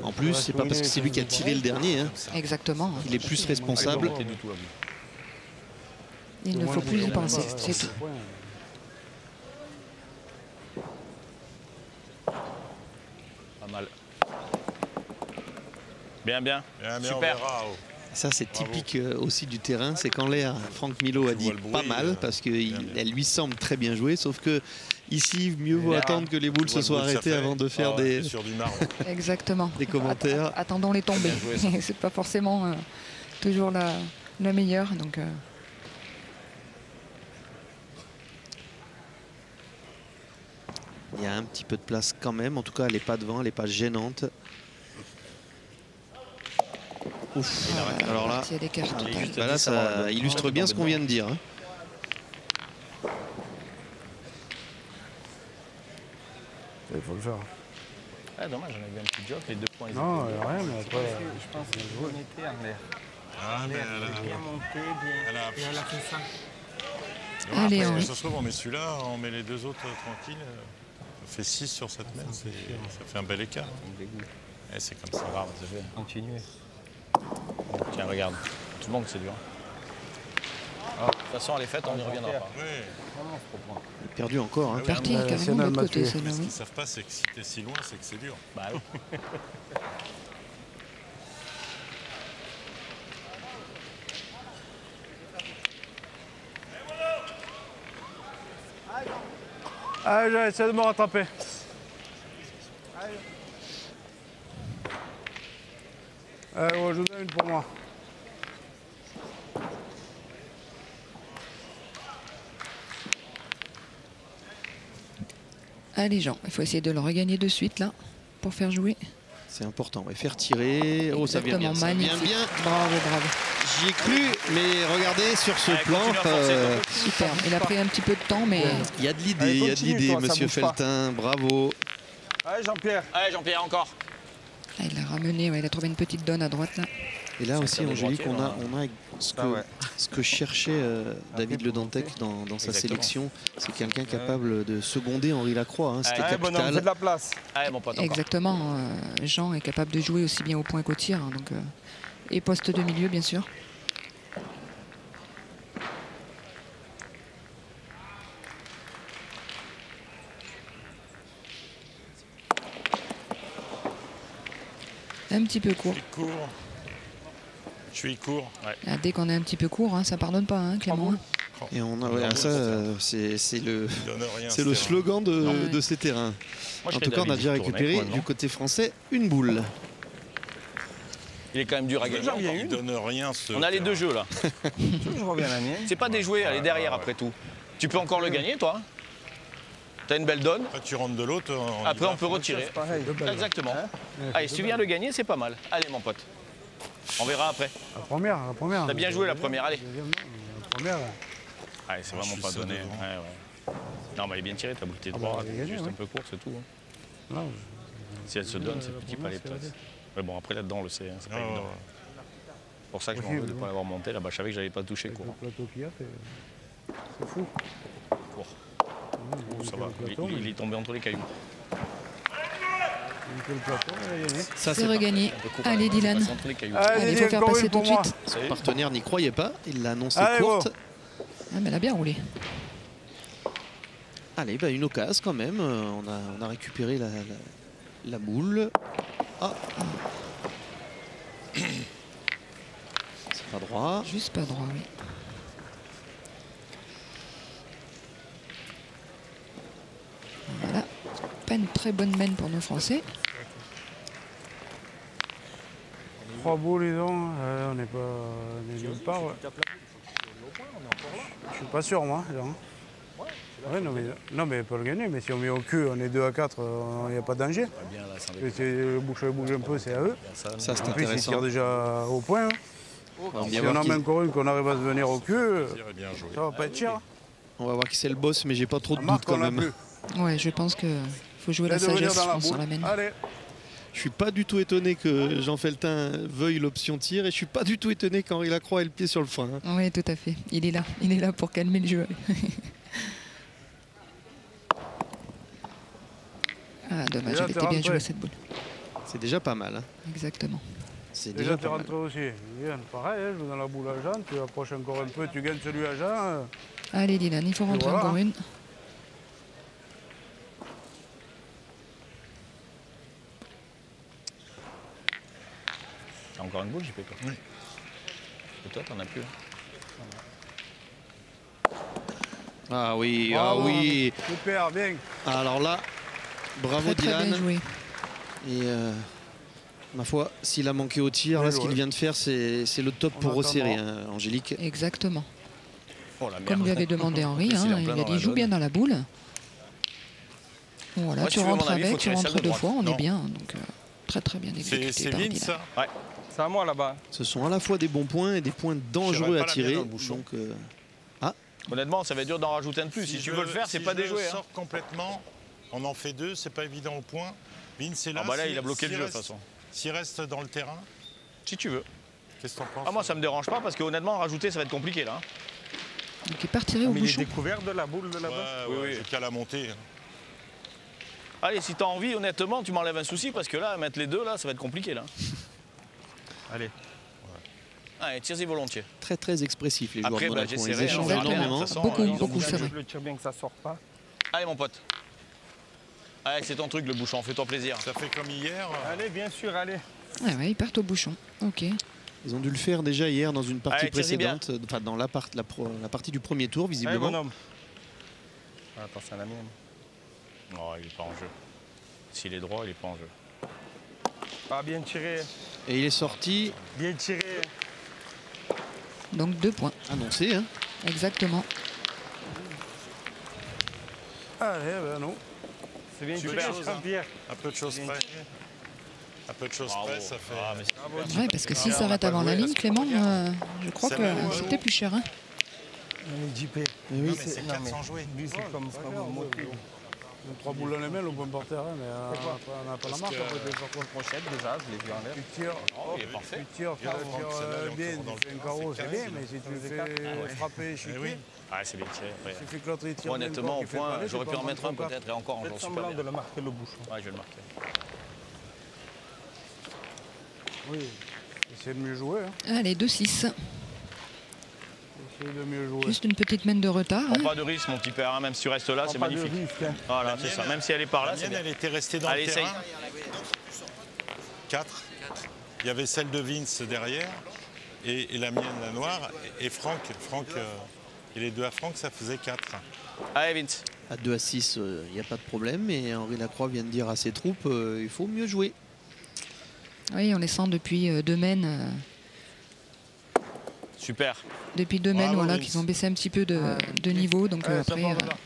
En plus, c'est pas parce que c'est lui qui a tiré le dernier. Hein. Exactement. Il est plus responsable. Pas du tout à vous. Il ne faut plus y penser. C'est tout. Pas mal. Bien, bien. Bien, bien, Super. on verra. Oh. Ça, c'est typique aussi du terrain. C'est qu'en l'air, Franck Milot a Tu dit vois le bruit, pas mal parce qu'elle lui semble très bien jouée. Sauf que ici, mieux vaut attendre que les boules se soient arrêtées avant de faire Sur du marbre. Exactement. des commentaires. Attendons les tombées. C'est pas forcément toujours la meilleure. Donc, Il y a un petit peu de place quand même. En tout cas, elle n'est pas devant, elle n'est pas gênante. Ouf. Alors là, il y a des cartes totales. bah là, ça illustre bien ce qu'on vient de dire. Hein. Il faut le faire. Ah, dommage, on avait un petit job, les 2 points. ils Non, étaient- rien, mais après. Je pense qu'elle était en l'air. Ah, mais Bien monté, bien. elle a- Et elle a fait ça. Allez, Après, Henri. ça se trouve, on met celui-là, on met les 2 autres tranquilles. Ça fait 6 sur cette mène, ça fait un bel écart. Eh, c'est comme ça. Grave, ça fait. Continuez. Tiens, regarde. Tout le monde, c'est dur. De toute façon, elle est faite, on n'y reviendra pas. Oui. Perdu encore. Hein. Parti carrément de national l'autre côté, m'a tué. celle-là, Mais ce oui. qu'ils ne savent pas, c'est que si tu es si loin, c'est que c'est dur. Bah oui. Allez, j'essaie de me rattraper. Allez, ouais, je vous donne une pour moi. Allez, Jean, il faut essayer de le regagner de suite, là, pour faire jouer. C'est important. Ouais, faire tirer. Oh, ça vient bien. Ça vient magnifique. bien. Bravo, bravo. J'y ai cru, mais regardez sur ce Allez, plan. continue à forcer, toi. Super. Il a pris un petit peu de temps, mais Il y a de l'idée, Allez, il y a de continue, l'idée, toi, ça monsieur bouge pas. Feltin. Bravo. Allez, Jean-Pierre. Allez, Jean-Pierre, encore. ah, il l'a ramené. Ouais, il a trouvé une petite donne à droite, là. Et là aussi, club de Angélique, droitier, on a ce que, Ah ouais. ce que cherchait David Le Dantec dans sa Exactement. sélection. C'est quelqu'un capable de seconder Henri Lacroix. Hein. C'était Allez, Allez, bonhomme, fais capital. de la place. Allez, mon pote, encore. Exactement. Jean est capable de jouer aussi bien au point qu'au tir. Hein, donc, et poste de milieu, bien sûr. Un petit peu court. Je suis court. Ouais. Ah, dès qu'on est un petit peu court, hein, ça pardonne pas, hein, Clément. Et on a, ouais, ça, c'est le, Il donne rien, c'est le ce terrain. slogan Ouais. de ces terrains. Moi, je En fais tout cas, on a David déjà Tournai, récupéré quoi, non du côté français une boule. Il est quand même dur à gagner. J'en viens encore. Il donne rien, ce On a les terrain. 2 jeux, là. Je reviens à la mienne. C'est pas déjoué, elle est derrière après tout. Tu peux encore le gagner, toi. T'as une belle donne. Après, tu rentres de l'autre. Après, on peut retirer. C'est pareil. Exactement. Allez, si tu viens le gagner, c'est pas mal. Allez, mon pote. On verra après. La première. T'as bien joué la première, allez. Deuxième, non, la première. Allez, c'est Moi, vraiment je pas suis donné. ça devant. Ouais, ouais. Non, mais elle est bien tirée, ta boule, t'es bah, droit. elle est gagnée, Juste ouais. un peu court, c'est tout. hein. Non, Si elle se donne, c'est petit pas les c'est places. Mais bon, après là-dedans, on le sait, hein, c'est pas Oh, évident. C'est pour ça que je m'en veux de ne pas l'avoir monté là-bas. Je savais que j'allais pas toucher avec court. le plateau qu'il y a, c'est fou. Court. Il Ça va. le plateau, Il est tombé entre les cailloux. il fait le plateau, il a gagné. Ça, C'est regagné. Un peu court, Allez, il est Dylan. passé entre les cailloux. Allez, Allez, il Dylan, faut faire encore passer une tout pour de moi. suite. Son partenaire n'y croyait pas. Il l'a annoncé Allez, courte. go. Ah, mais elle a bien roulé. Allez, bah, une occasion quand même. On a récupéré la boule. Ah. C'est pas droit. Juste pas droit, oui. Voilà. Pas une très bonne main pour nos Français. 3 boules, ils ont. On n'est nulle part. Ouais. Je suis pas sûr, moi. Ouais, non, mais pas le gagner. Mais si on met au cul, on est 2 à 4, il n'y a pas de danger. Le bouchon bouge un peu, c'est à eux. Ça, c'est En plus, ils intéressant. tirent déjà au point. On va Si bien on voir en qui- met encore une qu'on arrive à se venir au cul, Bien joué. ça va pas être cher. on va voir qui c'est le boss, mais j'ai pas trop de doutes Marc, quand on l'a même. plus. Ouais, je pense que faut jouer la Essaye de venir sagesse, dans je la pense, sur la boule. main. Allez. Je suis pas du tout étonné que Jean Feltin veuille l'option tir et je suis pas du tout étonné qu'Henri Lacroix ait le pied sur le frein. Hein. Oui, tout à fait. Il est là pour calmer le jeu. Ah, dommage, Déjà, elle t'es était bien rentré. jouée cette boule. C'est déjà pas mal. Hein. Exactement. C'est Déjà, déjà tu pas mal. rentres aussi. Bien, pareil, je joue dans la boule à Jean, tu approches encore un peu, tu gagnes celui à Jean. Allez, Dylan, il faut rentrer voilà. encore une. T'as encore une boule, JP, toi? Oui. Et toi, t'en as plus? Hein. Ah oui, Bravo, ah oui. Super, bien. Alors là, bravo Très très bien Dylan. joué. Et ma foi, s'il a manqué au tir, Bien là, ce joué. qu'il vient de faire, c'est le top On pour attend resserrer, voir. hein, Angélique. Exactement. Oh la merde. Comme lui avait demandé Henri, En plus, hein, il est en il plein a dans dit la joue zone. bien dans la boule. Voilà, Moi, tu si tu veux rentres mon avis, faut avec, tu tirer celle rentres de 2 droite. fois, on Non. est bien. Donc très très bien exécuté C'est par Vince, Dylan. ça? Ouais. C'est à moi là-bas. Ce sont à la fois des bons points et des points dangereux pas à la tirer. mienne dans le bouchon. Donc, Honnêtement, ça va être dur d'en rajouter un de plus. Si tu veux le faire, c'est pas déjoué. Si je Hein. sors complètement, on en fait 2, c'est pas évident au point. Vince est là. Ah bah là, s'il- il a bloqué le s'il jeu de toute reste- façon. S'il reste dans le terrain, Si tu veux. qu'est-ce que t'en penses? Ah, moi, ça me dérange pas parce que honnêtement, rajouter, ça va être compliqué là. Hein. Donc il part tirer au Mais il est bouchon. découvert de la boule de là-bas. Ouais, Oui, ouais, oui. j'ai qu'à la montée. Allez, si t'as envie, honnêtement, tu m'enlèves un souci parce que là, mettre les deux, là, ça va être compliqué là. Allez. Allez, tire-y volontiers. très très expressif, les joueurs Après, de bah, Monaco. Ils j'essaierai, échangent on verra bien, énormément. de toute façon, Beaucoup, ils ont beaucoup bien serré. Je le tire bien que ça sort pas. Allez, mon pote. Allez, c'est ton truc, le bouchon, fais-toi plaisir. Ça fait comme hier. Allez, bien sûr, allez. Ouais, ils partent au bouchon. Ok. Ils ont dû le faire déjà hier dans une partie Allez, tire-y bien. précédente, enfin dans la partie du premier tour, Allez, visiblement. bonhomme. Ah, attention à la mienne. Non, il est pas en jeu. S'il est droit, il est pas en jeu. Ah, bien tiré. Et il est sorti, Bien tiré. Donc 2 points. annoncé. Hein. Exactement. Allez, ben non. C'est bien Super. tiré, Jean-Pierre. Un peu de choses près. Un peu de choses Bravo. près, ça fait. Ah, mais c'est- Ouais, parce que s'il s'arrête avant la ligne, Clément, je crois C'est que même pas c'était long. plus cher. Hein. Allez, JP. Et oui. Non, mais c'est Non, 4 mais- sans jouer. Lui, c'est comme ça, vous montez. On a 3 boules dans les mains, on peut par terre, mais on n'a pas la marque. que- Après, tu fais quoi? Brochette, déjà, je l'ai vu en l'air. Tu tires, il est parfait. tu tires, Regarde, Franck, celle-là, elle est bien, encore dans tu fais le un terrain, carreau, c'est c'est 15, bien, mais si tu le c'est fais frapper et chiquer, oui. Ah, c'est bien tiré. après. il suffit que l'autre il tire bien, Honnêtement, le au corps qui fait point, pareil, j'aurais c'est pu pas en mettre un mal. peut-être et encore, en Faites jouant super semblant bien. de le marquer le bouchon. Ouais, je vais le marquer. Oui, essayez de mieux jouer. Hein. Allez, 2-6. Essayez de mieux jouer. Juste une petite main de retard. Prends Hein. pas de risque, mon petit père, hein, même si tu restes là, c'est Prends pas de magnifique. risque, hein. Voilà, c'est ça. Même si elle est par là, La c'est mienne, bien. elle était restée dans Allez, le essaye. terrain. 4. Il y avait celle de Vince derrière et la mienne, la noire. Et Franck, et les deux à Franck, ça faisait 4. Allez, Vince. À 2 à 6, il n'y a pas de problème. Et Henri Lacroix vient de dire à ses troupes, il faut mieux jouer. Oui, on les sent depuis 2 mains. Super. Depuis 2 mains, Bravo, voilà, Vince. qu'ils ont baissé un petit peu de niveau. Donc Ouais, ça après, part de là.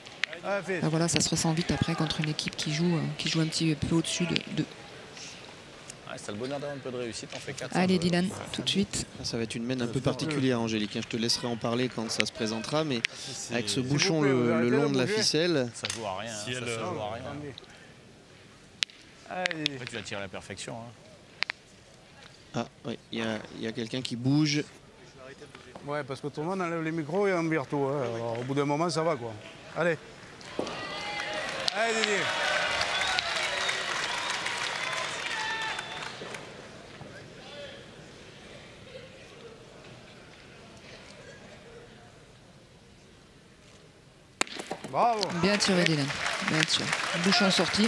Allez, fais. voilà, ça se ressent vite après contre une équipe qui joue un petit peu au-dessus de. Ouais, c'est le bonheur d'avoir un peu de réussite, on fait 4. Allez, Dylan, tout de suite. Ça va être une main un peu particulière, Angélique. hein. Je te laisserai en parler quand ça se présentera. Mais avec ce bouchon plaît, vous le arrêtez long de de la bouger. ficelle, Ça joue à rien. Si hein, elle, ça se joue à rien. Attendez. Allez. Après, tu vas tirer à la perfection. Hein. ah, oui, il y a quelqu'un qui bouge. Ouais, parce que tout le monde enlève les micros et on vire tout. Hein. Alors, au bout d'un moment, ça va quoi. Allez. Allez, Didier. Bravo. Bien tiré, Dylan. Bien tiré. Bouchon sorti.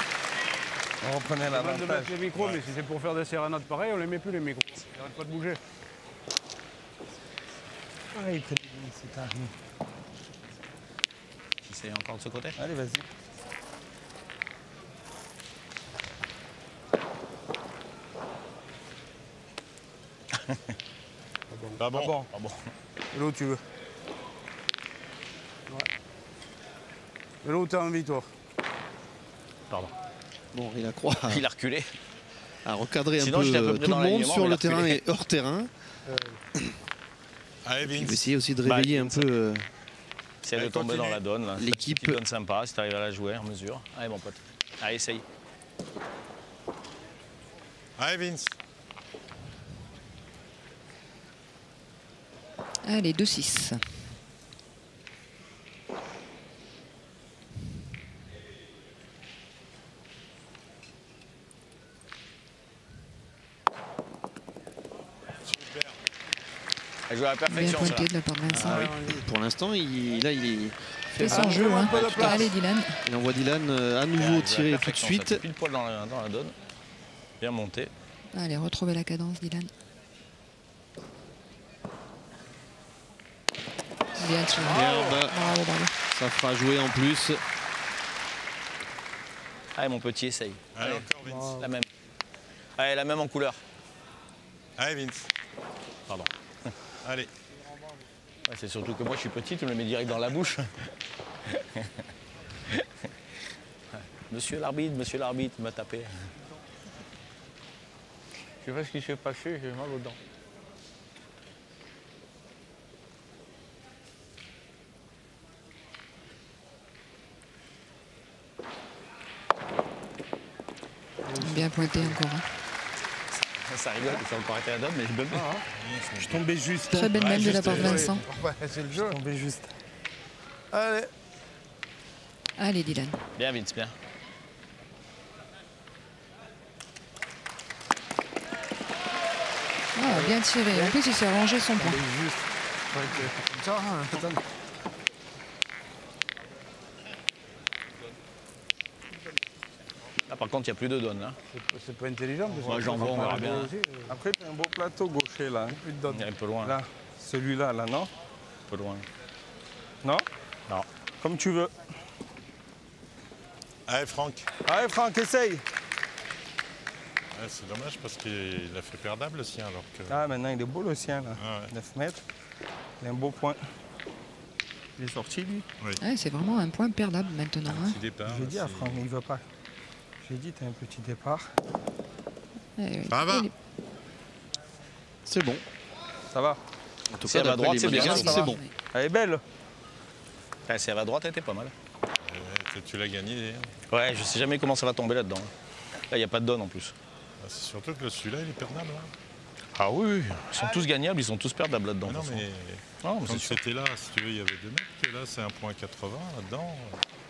On reprenait On va de l'avantage. mettre les micros, mais si c'est pour faire des sérénades pareilles, on les met plus les micros. Ils n'arrêtent pas de bouger. Ouais, il traite bien, c'est tard. J'essaie encore de ce côté. Allez, vas-y. Pas bon. bon. Ah bon. Et là où tu veux. Ouais. Et là où tu as envie, toi. Pardon. Bon, il a croix Il a reculé. à recadrer Sinon, un j'étais à peu peu près tout dans le monde l'alignement, sur mais le il a terrain reculé. et hors terrain. Allez, Il va Vince. essayer aussi de Bah, réveiller un peu C'est de Allez, tomber continue. dans la donne. Là. L'équipe. Petite donne sympa si tu arrives à la jouer en mesure. Allez, mon pote. Allez, essaye. Allez, Vince. Allez, 2-6. Elle joue à la Bien perfection. pointé celle-là. de la part de Vincent. Pour l'instant, il Fait son jeu. Hein. Allez, Dylan. il envoie Dylan à nouveau Ouais, elle joue à la tirer tout de perfection, suite. ça. Pile poil dans la donne. Bien monté. Allez, retrouver la cadence, Dylan. Bien tiré. Merde, Bravo, bravo. ça fera jouer en plus. Allez, mon petit, essaye. Allez, encore Vince. La même. Allez, la même en couleur. Allez, Vince. Pardon. Allez. Ouais, c'est surtout que moi, je suis petit, tu me le mets direct dans la bouche. Monsieur l'arbitre m'a tapé. Je sais pas ce qui s'est passé, j'ai mal aux dents. Bien pointé encore. Hein. Ça rigole, ça a encore été la donne, mais je donne pas. Je tombais juste. Très belle main de la part de Vincent. Ouais, c'est le jeu. Je tombais juste. Allez. Allez, Dylan. Bien, Vince, bien. Ah, bien tiré. En plus, il s'est arrangé son point. C'est juste. Ouais, c'est comme ça, hein. Attends. Là, par contre, il n'y a plus de donne. Hein. C'est pas intelligent. parce que Ouais, j'en vois, on verra bien. aussi, Après, t'as un beau plateau gaucher là. plus de donne. Il est un peu loin. Là, celui-là, là, non? Un peu loin. Non? Non. Comme tu veux. Allez, Franck. Allez, Franck, essaye. Ouais, c'est dommage parce qu'il a fait perdable le sien alors que. Ah, maintenant, il est beau le sien, là. Ah ouais. 9 mètres. Il a un beau point. Il est sorti, lui. Ouais, c'est vraiment un point perdable maintenant. Hein. Petit départ. J'ai là, dit à c'est- Franck, mais il veut pas. J'ai dit, t'as un petit départ. Ouais, Ça va. il est- C'est bon. Ça va. En tout Si cas, elle va à d'après droite, les c'est bien, monégasques, ça c'est va. bon. Elle est belle. Ah, si elle va à droite, elle était pas mal. Tu l'as gagné. Ouais, je sais jamais comment ça va tomber là-dedans. Là, il n'y a pas de donne en plus. Ah, c'est surtout que celui-là, il est perdable. Hein. Ah oui, ils sont tous gagnables, ils sont tous perdables là-dedans. Ah non, de toute mais façon. Non, mais quand c'est sûr. c'était là, si tu veux, il y avait 2 mètres. Que là, c'est 1,80 là-dedans.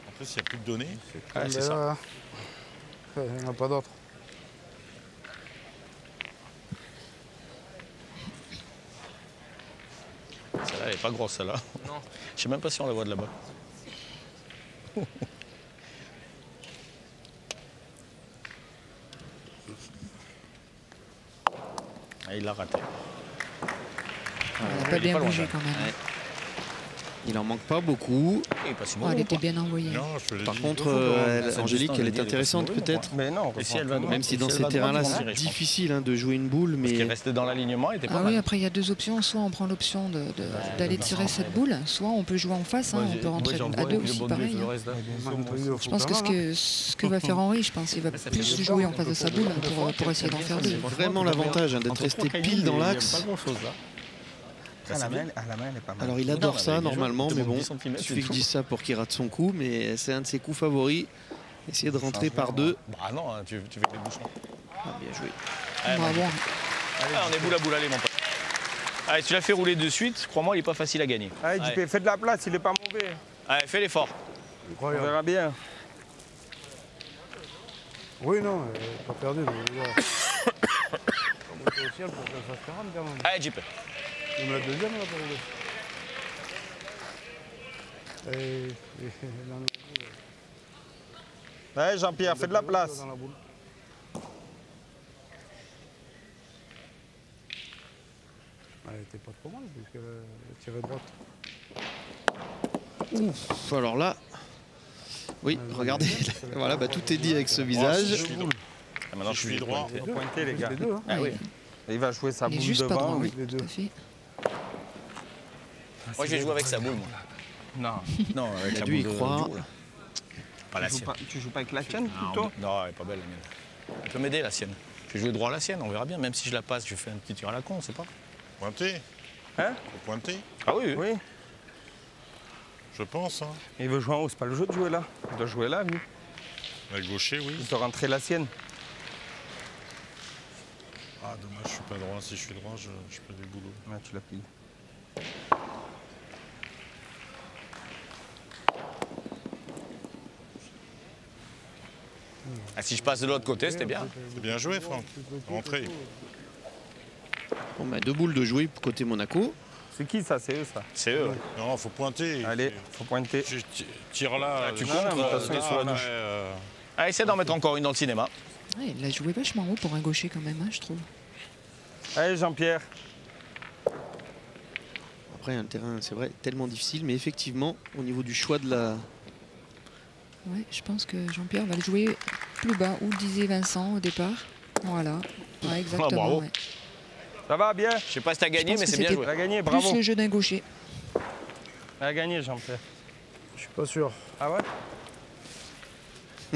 En plus, il n'y a plus de données. Ouais, c'est Mais ça. là, il n'y en a pas d'autre. Celle-là, elle est pas grosse, celle-là. Non. Je sais même pas si on la voit de là-bas. Ah, il l'a raté. Elle n'a il pas est bien pas loin, bougé là. quand même. Ouais. Il en manque pas beaucoup. Il est pas si Oh, mauvais. elle était quoi. bien envoyée. Non, je te l'ai Par dit. contre, cette Angélique, distance, elle je est dis, elle est intéressante pas si mauvaise, peut-être. Mais non, Et si elle va droit, Même si dans elle ces va droit, terrains-là, ils vont c'est tirer, je pense. difficile hein, de jouer une boule, Parce qu'elle mais restait dans l'alignement, elle était pas Ah mal. oui, après il y a deux options. Soit on prend l'option d'aller tirer cette boule, soit on peut jouer en face. Hein, on peut rentrer à deux aussi, pareil. hein. Je pense que ce que va faire Henri, je pense qu'il va plus jouer en face de sa boule pour essayer d'en faire deux. vraiment l'avantage hein, d'être resté pile dans l'axe. À la main, elle est pas mal. Alors il Non, adore mais ça bien normalement, joué. mais Il bon, demande 10 centimètres, il c'est suffit que tout. je dise ça pour qu'il rate son coup, mais c'est un de ses coups favoris. Essayer de rentrer par deux. Bah non, hein, tu fais des bouchons. Ah, bien joué. Bravo. Ah, on est boule à boule, allez mon pote. Allez, tu l'as fait rouler de suite, crois-moi, il est pas facile à gagner. Allez, JP, fais de la place, il est pas mauvais. Allez, fais l'effort. On Incroyable. verra bien. Oui, non, elle n'est pas perdue. Mais là, on monte au ciel pour qu'elle fasse 40 quand même. Allez, JP. Tu me la deuxième là pour les deux. Et dans le Ouais, Jean-Pierre, fais de la place. Dans la boule. Elle était pas trop mal puisqu'elle a tiré droite. Ouf, alors là, oui, regardez, voilà, bah, tout est dit avec ce visage. Maintenant, je suis droit. Il va pointer, les gars. Les deux, hein. Ah oui. Et il va jouer sa Il est boule juste pas devant. droit, oui, les tout deux. à fait. Moi, je vais jouer avec sa boule, moi. Non. Non, avec Il a la dû y boule de croire. Joe, là. Pas la sienne. Tu joues pas avec la tienne Non, plutôt? non, elle est pas belle, la mienne. Elle peut m'aider, la sienne. Je vais jouer droit à la sienne, on verra bien. Même si je la passe, je fais un petit tir à la con, on sait pas. Pointer. Hein? Faut pointer, Ah oui, Oui. je pense. Hein. Il veut jouer en haut, c'est pas le jeu de jouer là. Il doit jouer là, lui. La gaucher, oui. Il doit rentrer la sienne. Ah, dommage, je suis pas droit. Si je suis droit, je fais du boulot. Ouais, tu l'as pillé. Ah, si je passe de l'autre côté, c'était bien. C'est bien joué, Franck. Rentrez. Bon, bah, 2 boules de jouer côté Monaco. C'est qui ça? C'est eux ça? C'est eux. Non, faut pointer. Allez, faut pointer. Tu tires là. Ah, tu je- comptes, mais de toute façon, t'es sur la douche. Ah, essaie d'en mettre encore une dans le cinéma. Ouais, il a joué vachement haut pour un gaucher quand même, hein, je trouve. Allez, Jean-Pierre. Après, un terrain, c'est vrai, tellement difficile, mais effectivement, au niveau du choix de la... Ouais, je pense que Jean-Pierre va le jouer plus bas, où le disait Vincent au départ. Voilà, ouais, exactement. bravo. Ouais. Ça va bien? Je sais pas si t'as gagné, pense mais que c'est bien c'était joué. Il a gagné, Plus bravo. le jeu d'un gaucher. Il a gagné, Jean-Pierre. Je suis pas sûr. Ah ouais?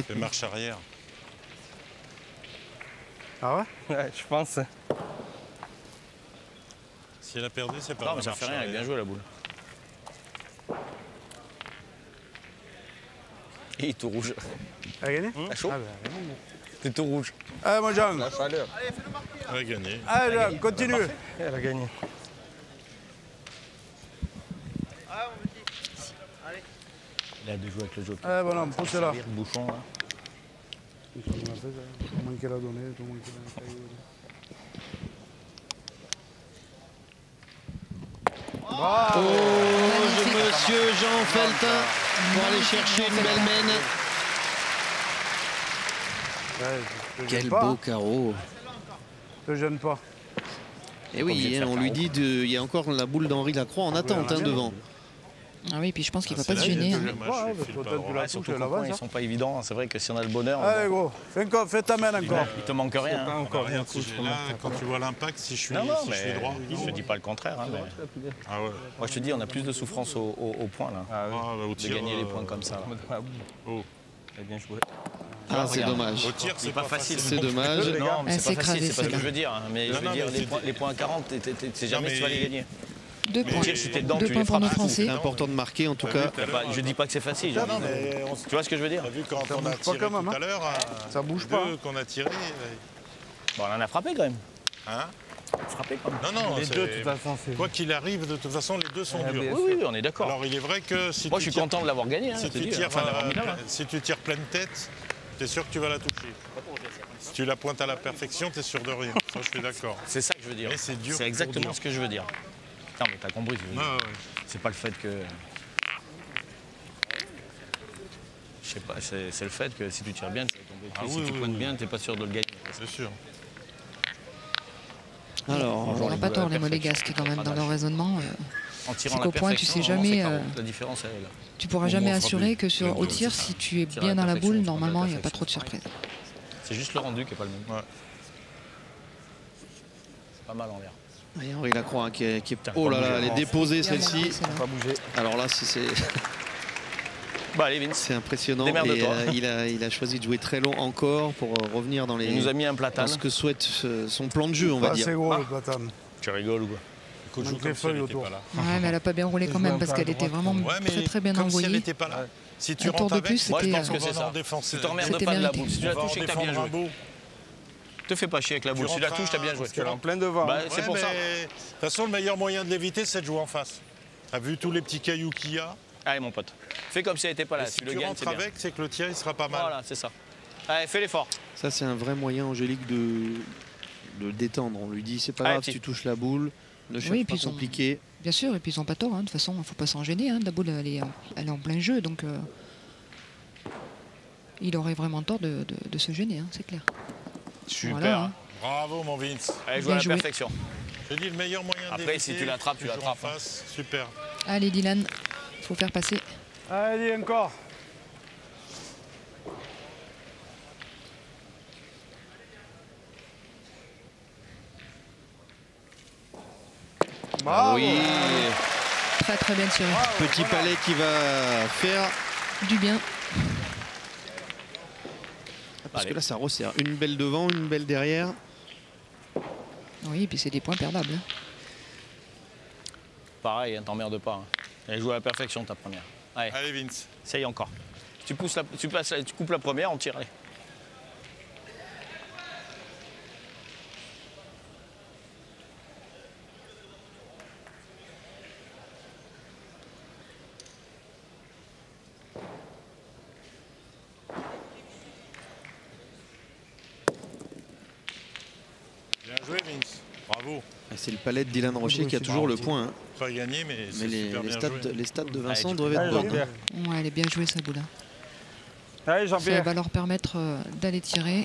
Fais marche arrière. Ah ouais? Ouais, je pense. Si elle a perdu, c'est pas Non, la mais ça marche fait rien, elle a arrière. bien joué la boule. Et il est tout rouge. Elle a gagné? T'as chaud? Ah bah, vraiment. T'es tout rouge. Allez, mon Jean. La chaleur. Elle a gagné. Allez, Jean, continue. Elle a gagné. Il a de jouer avec le jeu. Allez, bonhomme, poussez-la. Le bouchon, là. Tout le monde qu'elle a donné, tout le monde qui l'a caillou. Oh, monsieur Jean Feltin pour aller chercher une belle mène. Ouais, te Quel gêne pas, beau hein. carreau. Te gêne pas. Et oui, hein, on lui dit, il y a encore la boule d'Henri Lacroix en attente hein, devant. Ah oui, puis je pense qu'il va c'est pas se là, gêner. il y a hein. deux jeux. Moi, je Ouais, file parce que pas toi, tu droit. la Ouais, touches, surtout elle qu'au avance. point, ils sont pas évidents. C'est vrai que si on a le bonheur, Allez, gros, fais ta main encore. il te manque rien. Pas hein. encore Regarde, bien si j'ai là, quand tu vois l'impact, si je suis, Non, non, si je suis mais droit. je te dis pas le contraire. hein, mais Ah ouais. moi, je te dis, on a plus de souffrance au point, là. Ah oui. Ah, bah, au De tir, gagner les points comme ça. là. Ah oui. Oh. Elle a bien joué. Ah, c'est regarde. dommage. Au tir, c'est pas facile. C'est dommage. Non, mais Elle c'est s'est pas facile, écrasée, c'est pas ce que celle-là. je veux dire. hein, Mais je Non, veux non, dire, mais les points à 40, c'est jamais mais- tu vas les gagner. 2 points. Tir, si t'es dedans, 2 tu points les pour nos frappes. Français. C'est important de marquer en tout cas. Je dis pas que c'est facile. je Non, dis- non, mais Tu vois ce que je veux dire? t'as vu quand on a bouge pas tiré quand même, tout hein. à l'heure, Ça bouge les pas, deux hein. qu'on a tiré, Bon, on en a frappé quand même. hein. Frappé quand même. Non, non, Les c'est- deux, de toute façon, c'est. quoi qu'il arrive, de toute façon, les deux sont Ah, durs. mais- Oui, oui, on est d'accord. Alors, il est vrai que si Moi, tu je suis tires- content de l'avoir gagné. hein, si je te tu dis, tires, enfin, d'avoir mis là, hein. si tu tires pleine tête, t'es sûr que tu vas la toucher. Si tu la pointes à la perfection, t'es sûr de rien. Ça, je suis d'accord. C'est ça que je veux dire. Mais c'est dur C'est pour exactement dur. ce que je veux dire. Non, mais t'as compris. Je veux dire. Ouais, ouais. C'est pas le fait que. Je sais pas, c'est le fait que si tu tires bien, tu vas tomber. Ah si oui, tu oui, pointes oui. bien, t'es pas sûr de le gagner. C'est sûr. Alors, On n'a pas tort, les Monégasques, quand même, dans leur raisonnement. En tirant C'est la qu'au point, tu perfection, sais normalement, jamais, c'est carreau. La différence, elle est là. Tu pourras Au jamais moins, on fera assurer plus. que sur, au tir, si tu es Tirer à bien la dans la perfection, boule, on fera normalement, la il n'y a pas perfection. trop de surprises. C'est juste le rendu qui est pas le même. Ouais. C'est pas mal en l'air. et Henri Lacroix hein, qui est... Putain, Oh là pas là, bougé. elle est déposée Bien monté, celle-ci. celle-là. Pas bouger. Alors là, c'est Bah, allez, Vince. c'est impressionnant. Démerde-toi. Et il a choisi de jouer très long encore pour revenir dans les... Il nous a mis un dans platane. ce que souhaite son plan de jeu, on va Pas dire. assez gros le platane. Tu rigoles ou quoi? Écoute, joue Manque comme les si elle feuilles n'était autour. pas là. Ouais, mais elle a pas bien roulé quand même parce qu'elle était vraiment Ouais, mais très bien comme si elle envoyée. n'était pas là. Si tu Un tour rentres de avec, plus, Moi, je c'était, pense que c'est on va ça. en défoncer. Tu t'emmerdes C'était pas de la mérité. boule. Si tu la On va en touches et que t'as bien défendre un joué. beau. Te fais pas chier avec la boule. Si tu la touches, t'as bien joué. rentres Elle est en plein devant. Bah, c'est Ouais, pour ça. mais de toute façon, le meilleur moyen de l'éviter, c'est de jouer en face. T'as vu tous les petits cailloux qu'il y a? Allez, mon pote. Fais comme si elle était pas là. Et si Tu le tu gagnes, rentres c'est bien. avec, c'est que le tir, il sera pas mal. Voilà, c'est ça. Allez, fais l'effort. Ça, c'est un vrai moyen, Angélique, de le détendre. On lui dit, c'est pas Allez, grave, petit. tu touches la boule, ne cherche Oui, pas puis ils ont- compliqué. Bien sûr, et puis ils n'ont pas tort. Hein. De toute façon, il ne faut pas s'en gêner. Hein. La boule, elle est en plein jeu. Donc, il aurait vraiment tort de se gêner, hein, c'est clair. Super. Voilà, hein. Bravo, mon Vince. Allez, joue à la joué. perfection. Je dis le meilleur moyen Après, d'éviter, si tu l'attrapes, tu toujours en l'attrapes, hein. face. Super. Allez, Dylan, il faut faire passer. Allez, encore. Bravo. Oui, Très très bien tiré. petit palais qui va faire. Du bien. Parce Allez. que là, ça resserre. Une belle devant, une belle derrière. Oui, et puis c'est des points perdables. Hein. Pareil, hein, t'emmerdes pas. Hein. Elle joue à la perfection ta première. Allez, Allez, Vince. essaye encore. Tu coupes la première, on tire. Allez. Bien joué, Vince. Bravo. Et c'est le palais de Dylan Rocher qui a toujours le point. Hein. Pas gagné, mais Mais c'est super bien joué. les stats de Vincent Allez, doivent être Allez, bonnes. Jean-Pierre. Ouais, elle est bien jouée, sa boule. Allez, Ça Jean-Pierre. va leur permettre d'aller tirer.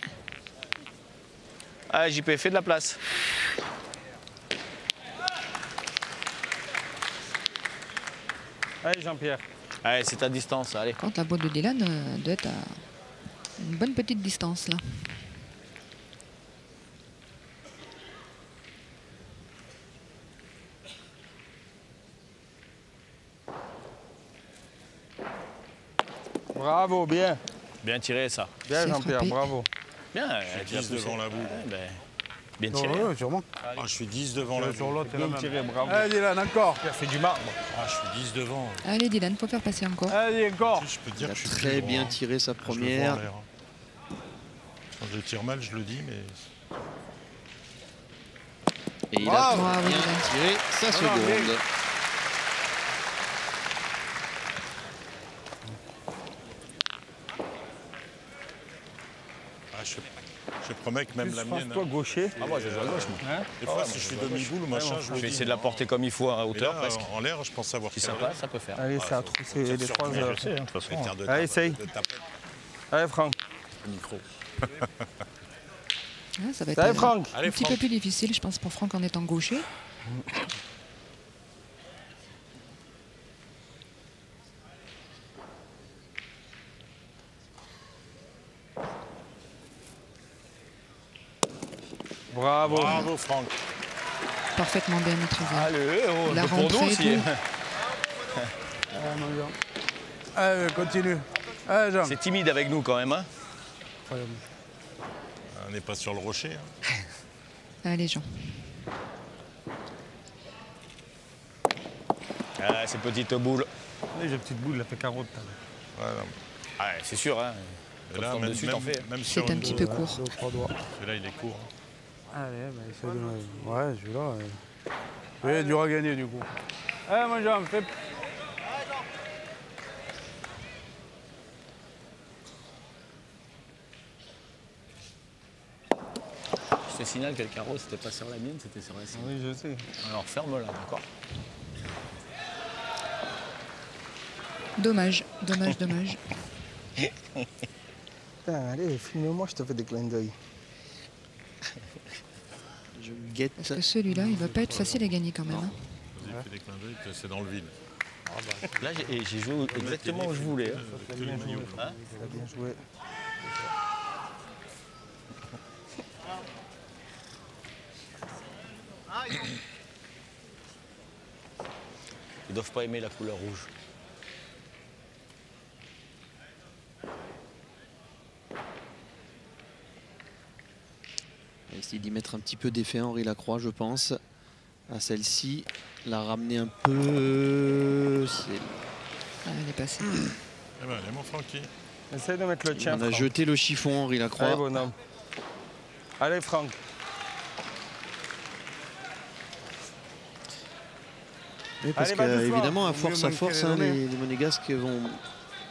Allez, JP, fais de la place. Allez, Jean-Pierre. Allez, c'est ta distance, allez. Quand la boule de Dylan doit être à une bonne petite distance, là. Bravo, bien. Bien tiré, ça. Bien, C'est Jean-Pierre, frappé. bravo. Bien, Je elle suis tire 10 devant la boule. Bien Ouais, tiré. ouais, sûrement. Ah, je suis 10 devant la boule. Sur l'autre, c'est la Bien même. tiré, bravo. Allez, Dylan, encore. Pierre fait du marbre. Ah, je suis 10 devant. Allez, Dylan, faut faire passer encore. Allez, encore. Je peux te Il dire a que je suis très plus bien droit, hein. tiré sa Je le vois en première. l'air, hein. Quand je tire mal, je le dis, mais Et il a Bravo. Bravo, bien Dylan. tiré sa Non, seconde. bien. ah, je promets que même la mienne. Toi, gaucher. Ah, moi, je joue à gauche, moi. Hein? Des fois, si je suis demi-boule, machin, je Je le vais dis. essayer de la porter comme il faut à Et hauteur, là, presque. en l'air, je pense savoir. Si ça passe, ça peut faire. Allez, c'est à trousser les trois heures. Je sais, hein, de toute façon. Allez, essaye. Allez, Franck. Le micro. Ah, ça va être Allez, Franck. un Allez, petit peu Franck. plus difficile, je pense, pour Franck en étant gaucher. Bravo. Bravo, Franck. Parfaitement bien maîtrisé. Allez, oh, La pour nous rentrée, aussi. tout. Allez, mon Jean. Allez, continue. Allez, Jean. C'est timide avec nous quand même. Hein. On n'est pas sur le rocher. Hein. Allez, Jean. Ah, ces petites boules. Allez, j'ai petite boule, elle fait carotte. Voilà. Ah, c'est sûr. Hein. Et Quand là, tu tombes même, dessus, t'en fais. même sur C'est un une petit boule, peu court. Deux, trois doigts. celui-là, il est court. hein. Allez, ben, essaie de... Ouais, celui-là. Oui, dur à gagner, du coup. Allez, mon Jean, fais... Je te signale que le carreau, c'était pas sur la mienne, c'était sur la sienne. Oui, je sais. Alors ferme-la, d'accord. Dommage, dommage, dommage. Putain, allez, filme-moi, je te fais des clins d'œil. Je guette. Parce que celui-là, il va pas être facile à gagner quand même. Hein. Vas-y, fais des clins d'œil, c'est dans le vide. Là, j'ai joué exactement où je voulais. Hein. Que les maillots. Hein T'as bien joué. Ils doivent pas aimer la couleur rouge. On va essayer d'y mettre un petit peu d'effet Henri Lacroix, je pense. À celle-ci, la ramener un peu. Ah, elle est passée. Eh ben, allez, mon Francky. Essaye de mettre le tien. On a Franck. jeté le chiffon Henri Allez, Lacroix. bonhomme. Allez, Franck. Oui, parce Allez, va doucement. qu'évidemment, à Vaut mieux force à manquer force, les hein, données. les Monégasques vont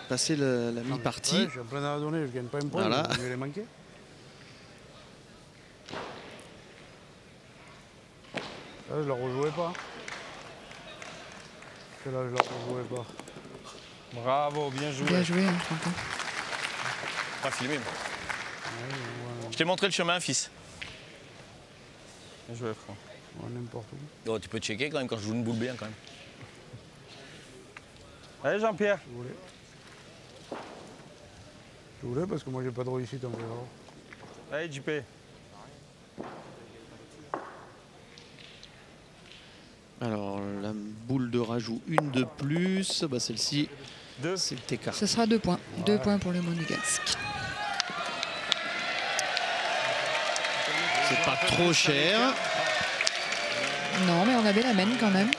passer la mi-partie. Ouais, je suis en plein à la donnée, je gagne pas un point, Voilà. je vais les manquer. Là, je la rejouais pas. Là, je la rejouais pas. Bravo, bien joué. Bien joué, hein, Franck. Pas filmé. Je t'ai montré le chemin, fils. Bien joué, Franck. Ouais, n'importe où. Oh, tu peux checker quand même quand je joue une boule bien quand même. Allez, Jean-Pierre. Je voulais parce que moi j'ai pas de réussite en vélo. Allez, JP. Alors, la boule de rajout, une de plus. Bah, celle-ci, c'est le TK. Ce sera 2 points. 2 points pour le Monégasque. C'est pas trop cher. Non, mais on avait la mène quand même.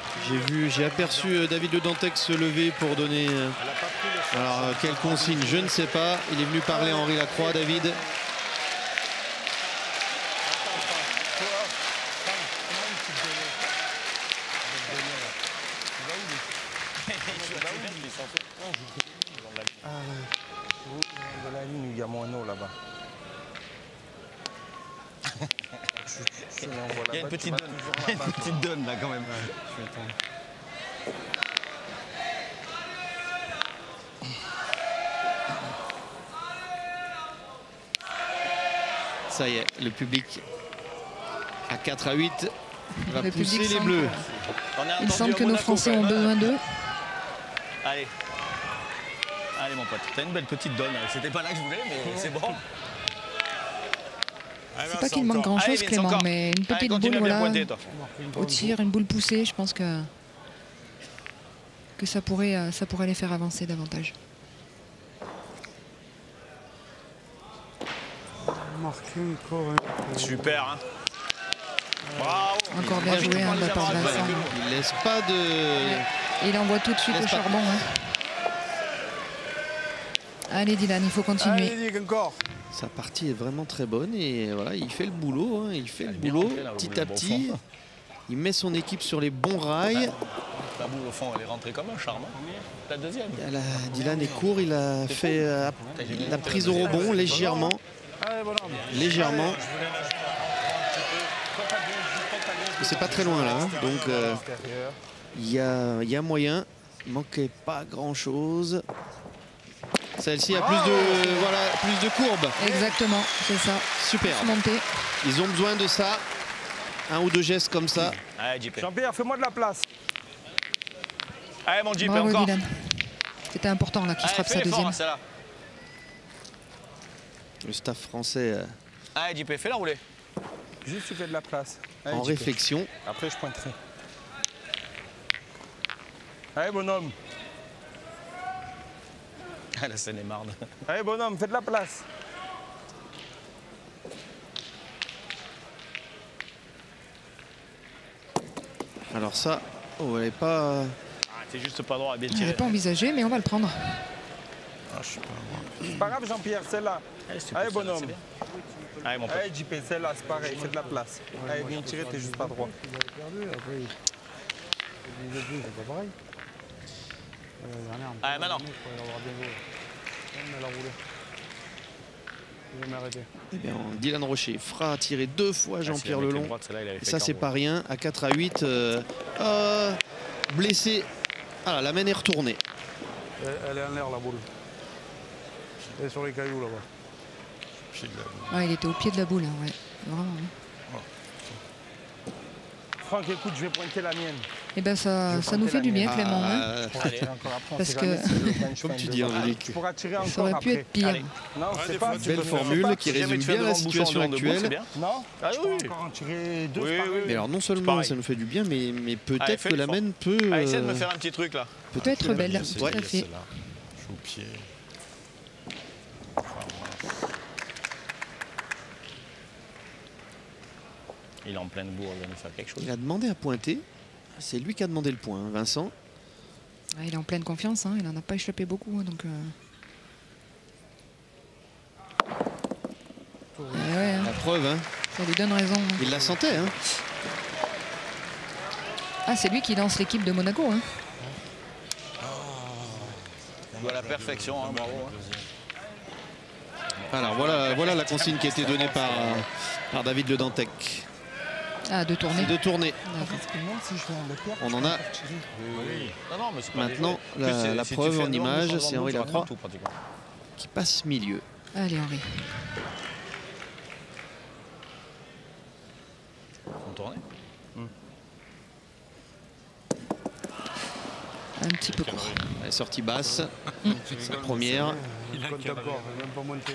J'ai aperçu David Le Dantec se lever pour donner. Alors, quelle consigne, je ne sais pas. Il est venu parler à Henri Lacroix, David. De la ligne, il y a mon eau là-bas. Il y a une petite donne. Il y a une petite donne là quand même. Ça y est, le public à 4-8 va Le pousser public les semble- Bleus. Il semble que nos Français ont besoin d'eux. Allez. Allez mon pote, t'as une belle petite donne. C'était pas là que je voulais, mais c'est bon. C'est pas qu'il manque grand chose, Clément, mais une petite boule, voilà, au tir, une boule poussée, je pense que ça pourrait les faire avancer davantage. Marqué encore. Super, hein. Bravo. Encore bien joué hein, de la part de Vincent. Il laisse pas de. Il envoie tout de suite au charbon. Hein. Allez Dylan, il faut continuer. Allez, encore. Sa partie est vraiment très bonne et voilà, il fait le boulot. Hein, il fait le boulot petit à petit. Il met son équipe sur les bons rails. La boule au fond, elle est rentrée comme un charme. La deuxième. Dylan est court, il a fait la prise au rebond légèrement. Légèrement. C'est pas très loin là, hein, donc il y a moyen. Il manquait pas grand chose. Celle-ci a plus de courbe. Exactement, c'est ça. Super. Monter. Ils ont besoin de ça. Un ou deux gestes comme ça. Allez, JP. Jean-Pierre, fais-moi de la place. Allez, mon JP, Bravo encore. Dylan. C'était important là qu'il frappe sa deuxième. Le staff français Allez, JP, fais-la rouler. Juste, tu fais de la place. Allez, en JP. réflexion. Après, je pointerai. Allez, bonhomme. La scène est marde. Allez, bonhomme, fais de la place. Alors ça, oh, elle est pas. C'est juste pas droit, bien On tiré. n'avait pas envisagé, mais on va le prendre. C'est pas grave, Jean-Pierre, celle-là. Allez, bonhomme. Allez, mon pote. Allez, JP, celle-là, c'est pareil, fais de la place. Allez, viens tirer, t'es juste pas droit. Il a perdu, après c'est pas pareil. Allez, maintenant. Eh bien, Dylan Rocher fera tirer 2 fois Jean-Pierre Lelong. Et ça, c'est pas rien. À 4-8, blessé. Ah, la main est retournée. Elle est en l'air, la boule. Elle est sur les cailloux là-bas. Ah, il était au pied de la boule, hein, ouais. Vraiment. Hein. Franck, écoute, je vais pointer la mienne. Et ben ça nous fait du bien, Clément. Hein, Allez, encore après, parce que Comme tu dis, Angélique. Pour attirer encore ça aurait pu après. être pire. Allez. Non, c'est pas. Belle formule qui résume bien la situation actuelle. Non, Ah je oui. peux encore en tirer 2. Oui, oui. Mais alors non seulement pareil. ça nous fait du bien, mais Allez, peut-être fais que le la fort. main peut. Allez, essaie de me faire un petit truc là. Peut être belle, tout Ouais. à fait. Je suis au pied. Il est en pleine bourre, il va nous faire quelque chose. Il a demandé à pointer. C'est lui qui a demandé le point, hein, Vincent. Ah, il est en pleine confiance, hein, il n'en a pas échappé beaucoup. Hein, donc, ouais, hein, La preuve, hein. ça lui donne raison. Hein. Il la sentait. Hein. Ah, c'est lui qui lance l'équipe de Monaco. Hein. Il doit à la perfection, hein, bravo. Hein. Alors voilà la consigne qui a été donnée par David Le Dantec. Ah, de tourner. De tourner. D'accord. On en a Non, mais c'est pas maintenant déjoué. En plus, la si tu preuve fais en un devant image, bouche, c'est devant Henri bouche, Lacroix tout, pratiquement. qui passe milieu. Allez, Henri. Contourner. Un petit peu court. La sortie basse, sa première. Il compte encore, il n'a même pas monté.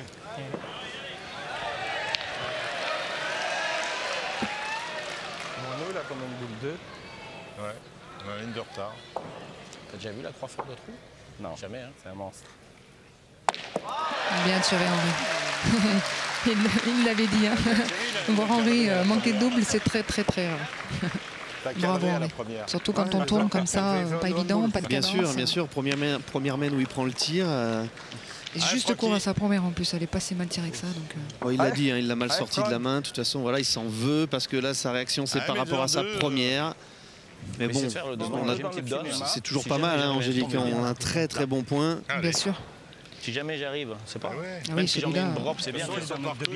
Mano, il a quand même boule 2. Ouais, on a une de retard. T'as déjà vu la croix faire de trou? Non. Jamais, hein. C'est un monstre. Bien tiré, Henri. Il l'avait dit. Hein. Voir Henri manquer de double, c'est très rare. T'as Bravo, cadré à la Henri. première. Surtout quand on tourne comme ça, pas évident, pas de Bien cadence. sûr. Première main où il prend le tir. Et juste court à sa première en plus, elle est pas si mal tirée que ça. Donc, Oh, il l'a dit, hein, il l'a mal sorti de la main. De toute façon, voilà, il s'en veut parce que là, sa réaction, c'est par mais rapport à sa 2-2, première. Mais bon, c'est toujours pas mal, hein, Angélique. On a un très bon point. bien sûr, Si jamais j'arrive, c'est pas. Ah ouais. Ah oui, Même si j'en mets celui-là, une drop, c'est bien. Ils sont partout,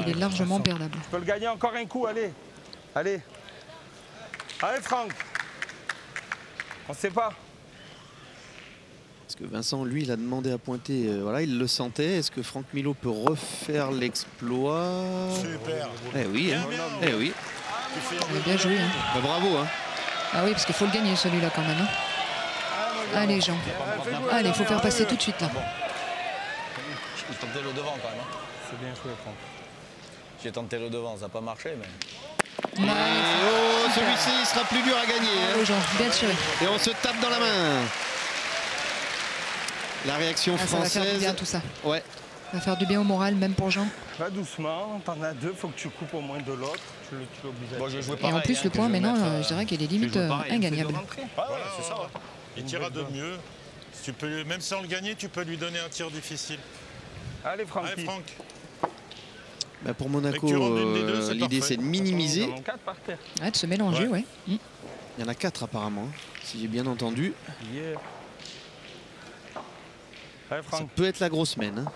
il est largement perdable. Tu peux le gagner encore un coup, allez. Allez. Allez, Franck. On sait pas. Parce que Vincent, lui, il a demandé à pointer. Voilà, il le sentait. Est-ce que Franck Milot peut refaire l'exploit? Super. Eh oui, hein. Bien. Eh oui. Il a bien joué. Hein. Bah, bravo. Hein. Ah oui, parce qu'il faut le gagner celui-là quand même. Hein. Allez, Jean. Allez, il faut faire passer tout de suite là. J'ai tenté le devant quand même. Hein. C'est bien joué, Franck. J'ai tenté le devant, ça n'a pas marché, mais. Oh, celui-ci, il sera plus dur à gagner. Hein. Allez, Jean, bien tiré. Et on se tape dans la main. La réaction Ah, ça va faire du française. bien tout ça. Ouais. Ça va faire du bien au moral, même pour Jean. Va doucement, t'en as deux, faut que tu coupes au moins de l'autre. Tu l'obliges à Bon, je vais jouer Et pareil, en plus, hein, le que point, je vais maintenant, mettre, je dirais qu'il est je vais limite jouer pareil, hein, ingagnable. c'est ça. Ouais. Il tirera de mieux. Tu peux, même sans le gagner, tu peux lui donner un tir difficile. Allez, Franck. Allez, Franck. Bah, pour Monaco, Dès que tu rentres une des deux, c'est l'idée parfait. c'est de minimiser. Par terre. Ouais, de se mélanger, ouais. Il y en a 4 apparemment, si j'ai bien entendu. Yeah. Allez, Ça Franck. peut être la grosse semaine. Hein.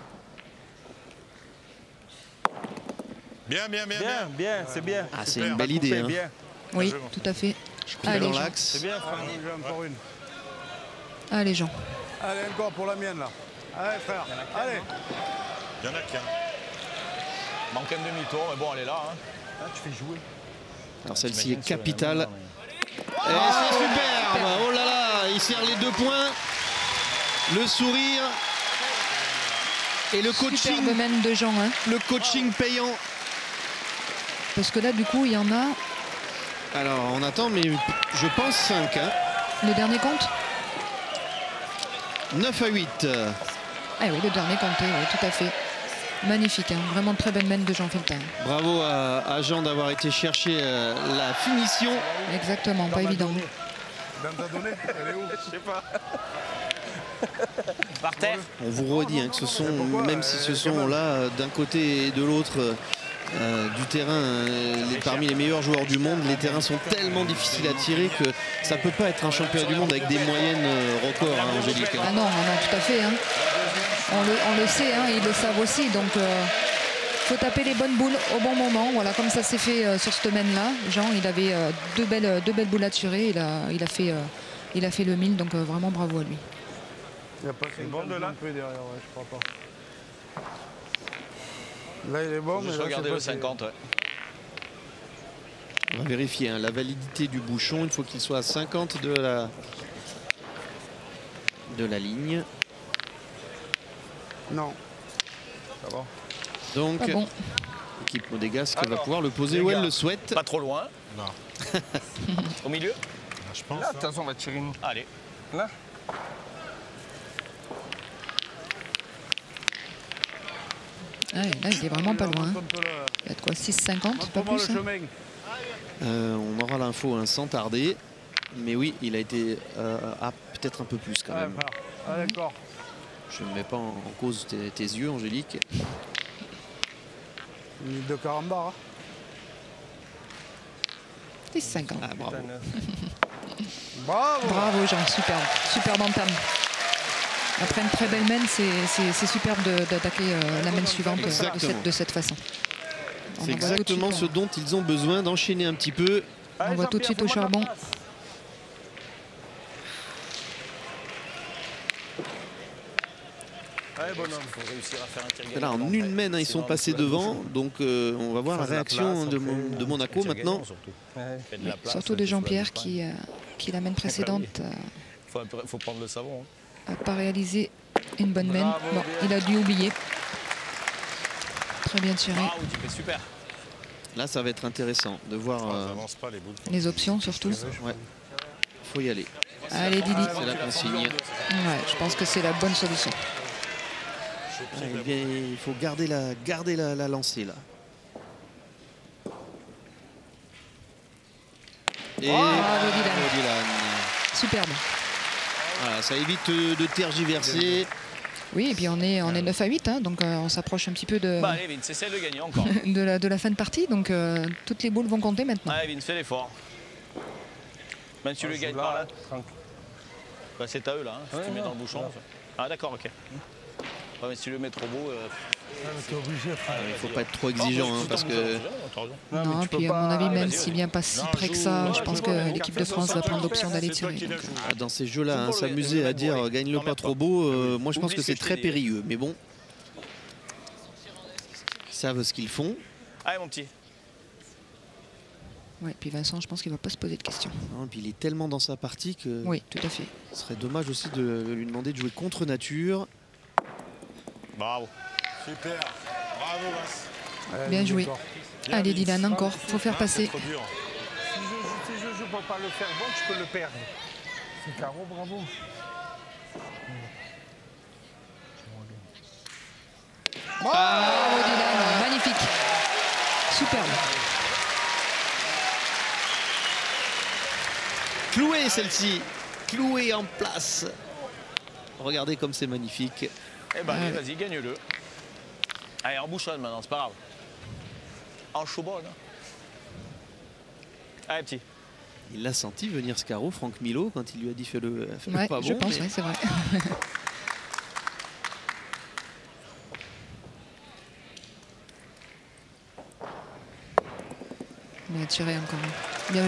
Bien. Bien, c'est bien. Ah, c'est Super. une belle idée. C'est Hein. bien. Oui, tout à fait. Allez, Dans Jean. l'axe. C'est bien, Franck. J'ai encore une. Allez, Jean. Allez, encore pour la mienne là. Allez, frère. Allez. Il y en a qu'un. Manque un demi-tour, mais bon, elle est là. Hein. Ah, tu fais jouer. Alors celle-ci T'imagines est sur la capitale. main, mais- Et c'est superbe. Oh là là, il sert les 2 points. Le sourire. Et le coaching, Superbe mène de Jean, hein. le coaching payant. Parce que là, du coup, il y en a. Alors on attend, mais je pense 5. Hein. Le dernier compte 9 à 8. Ah oui, le dernier compté, oui, tout à fait. Magnifique, hein. Vraiment très belle mène de Jean Feltin. Bravo à Jean d'avoir été chercher la finition. Exactement, pas évident. Dans ta donnée, elle est où? Je sais pas. Par terre. On vous redit hein, que ce sont, même si ce sont là d'un côté et de l'autre du terrain, parmi les meilleurs joueurs du monde, les terrains sont tellement difficiles à tirer que ça peut pas être un championnat du monde avec des moyennes records, hein, Angélique. Ah non, tout à fait. Hein. On le sait, hein, ils le savent aussi. Donc, faut taper les bonnes boules au bon moment. Voilà, comme ça s'est fait sur cette semaine-là. Jean, il avait deux belles boules à tirer. Il a fait le 1000, donc vraiment bravo à lui. Il n'y a pas une bande là derrière, ouais, je crois pas. Là, il est bon, mais Juste là, regarder je le sais pas si- 50. Ouais. On va vérifier hein, la validité du bouchon. Il faut qu'il soit à 50 de la ligne. Non. Ça va. Donc, Pas bon. l'équipe Monégasque va Alors, pouvoir le poser les où elle gars. le souhaite. Pas trop loin. Non. Au milieu. Je pense. Là, de toute façon, on va tirer une. Allez. Là. Ah, là, il est vraiment pas loin. Hein. Montre-moi Il y a de quoi 6,50, pas Montre-moi plus. le Hein. chemin. On aura l'info hein, sans tarder. Mais oui, il a été à peut-être un peu plus quand Ouais, même. frère. Ah, d'accord. Je ne mets pas en cause tes yeux, Angélique. Une minute de carambar. Hein. 6,50. Ah, bravo. Bravo. Bravo Jean, superbe entame. Après une très belle mène, c'est superbe d'attaquer la mène suivante de cette façon. On C'est en va tout de exactement suite, ce dont ils ont besoin, d'enchaîner un petit peu. On va tout de suite au charbon. Allez, Allez, bonhomme. Il faut réussir à faire un tir gagnant. Là, en une main, hein, ils sont passés devant. Donc, on va voir la réaction de Monaco maintenant. Surtout de Jean-Pierre qui la main précédente Faut prendre le savon. n'a pas réalisé une bonne main. Bon, il a dû oublier. Très bien tiré. Ah, oui, super. Là, ça va être intéressant de voir les options surtout. Ouais. Faut y aller. Allez, Didi. C'est la consigne. Ouais, je pense que c'est la bonne solution. Il faut garder la lancée là. Et bravo, bravo, Dylan. Superbe. Voilà, ça évite de tergiverser. Oui, et puis on est 9 à 8, hein, donc on s'approche un petit peu de, Allez, Vince, essaie de gagner encore. de la fin de partie. Donc toutes les boules vont compter maintenant. Allez, Vince, fais l'effort. Même si tu le gagnes par là. Bah, c'est à eux là, hein, si tu mets dans le bouchon. Ah d'accord, ok. Ouais, mais si tu le mets trop beau... t'es obligé, frère. Il ne faut pas être trop exigeant hein, parce que... Non, puis à mon avis, même s'il vient pas si près que ça, je pense que l'équipe de France va prendre l'option d'aller tirer. Donc, dans ces jeux-là, hein, s'amuser à dire gagne-le pas trop beau, moi je pense que c'est très périlleux. Mais bon, ils savent ce qu'ils font. Allez mon petit. ouais, puis Vincent, je pense qu'il va pas se poser de questions. Non, et puis il est tellement dans sa partie que Oui, tout à fait. ce serait dommage aussi de lui demander de jouer contre nature. Bravo. Super. Bravo, Vincent. Bien joué. Allez, Dylan, encore. Faut faire passer. Si je ne peux pas le faire bon, tu peux le perdre. C'est carreau, bravo. Bravo, Dylan. Magnifique. Superbe. Cloué celle-ci. Cloué en place. Regardez comme c'est magnifique. Eh ben, allez, vas-y, gagne-le. Allez, en bouchonne maintenant, c'est pas grave. En chaubonne. Allez, petit. Il l'a senti venir ce carreau, Franck Milot, quand il lui a dit fais-le Ouais, pas je bon. pense, oui, c'est vrai. Il a tiré encore. Bien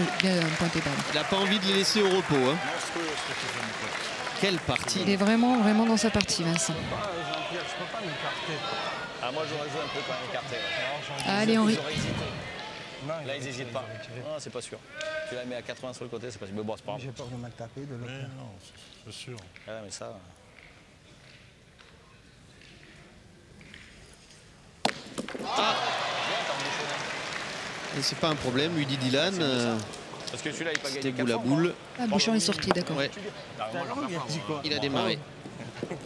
pointé balle. Il n'a pas envie de les laisser au repos. Hein. Quelle partie. Il est vraiment dans sa partie, Vincent. Jean-Pierre, je peux pas m'écarter. Ah, moi, j'aurais joué un peu quand même écarté. Allez, Henri. Là, ils n'hésitent pas. Non, c'est pas sûr. Tu la mets à 80 sur le côté, c'est pas sûr. Mais bon, c'est pas grave. J'ai peur de mal taper de l'autre. Non, c'est sûr. Ah, mais ça... Et c'est pas un problème, lui dit Dylan. Parce que celui-là, il pas gagné. C'était boule à boule. Ah, Bouchon est sorti, d'accord. Ouais. Il a démarré.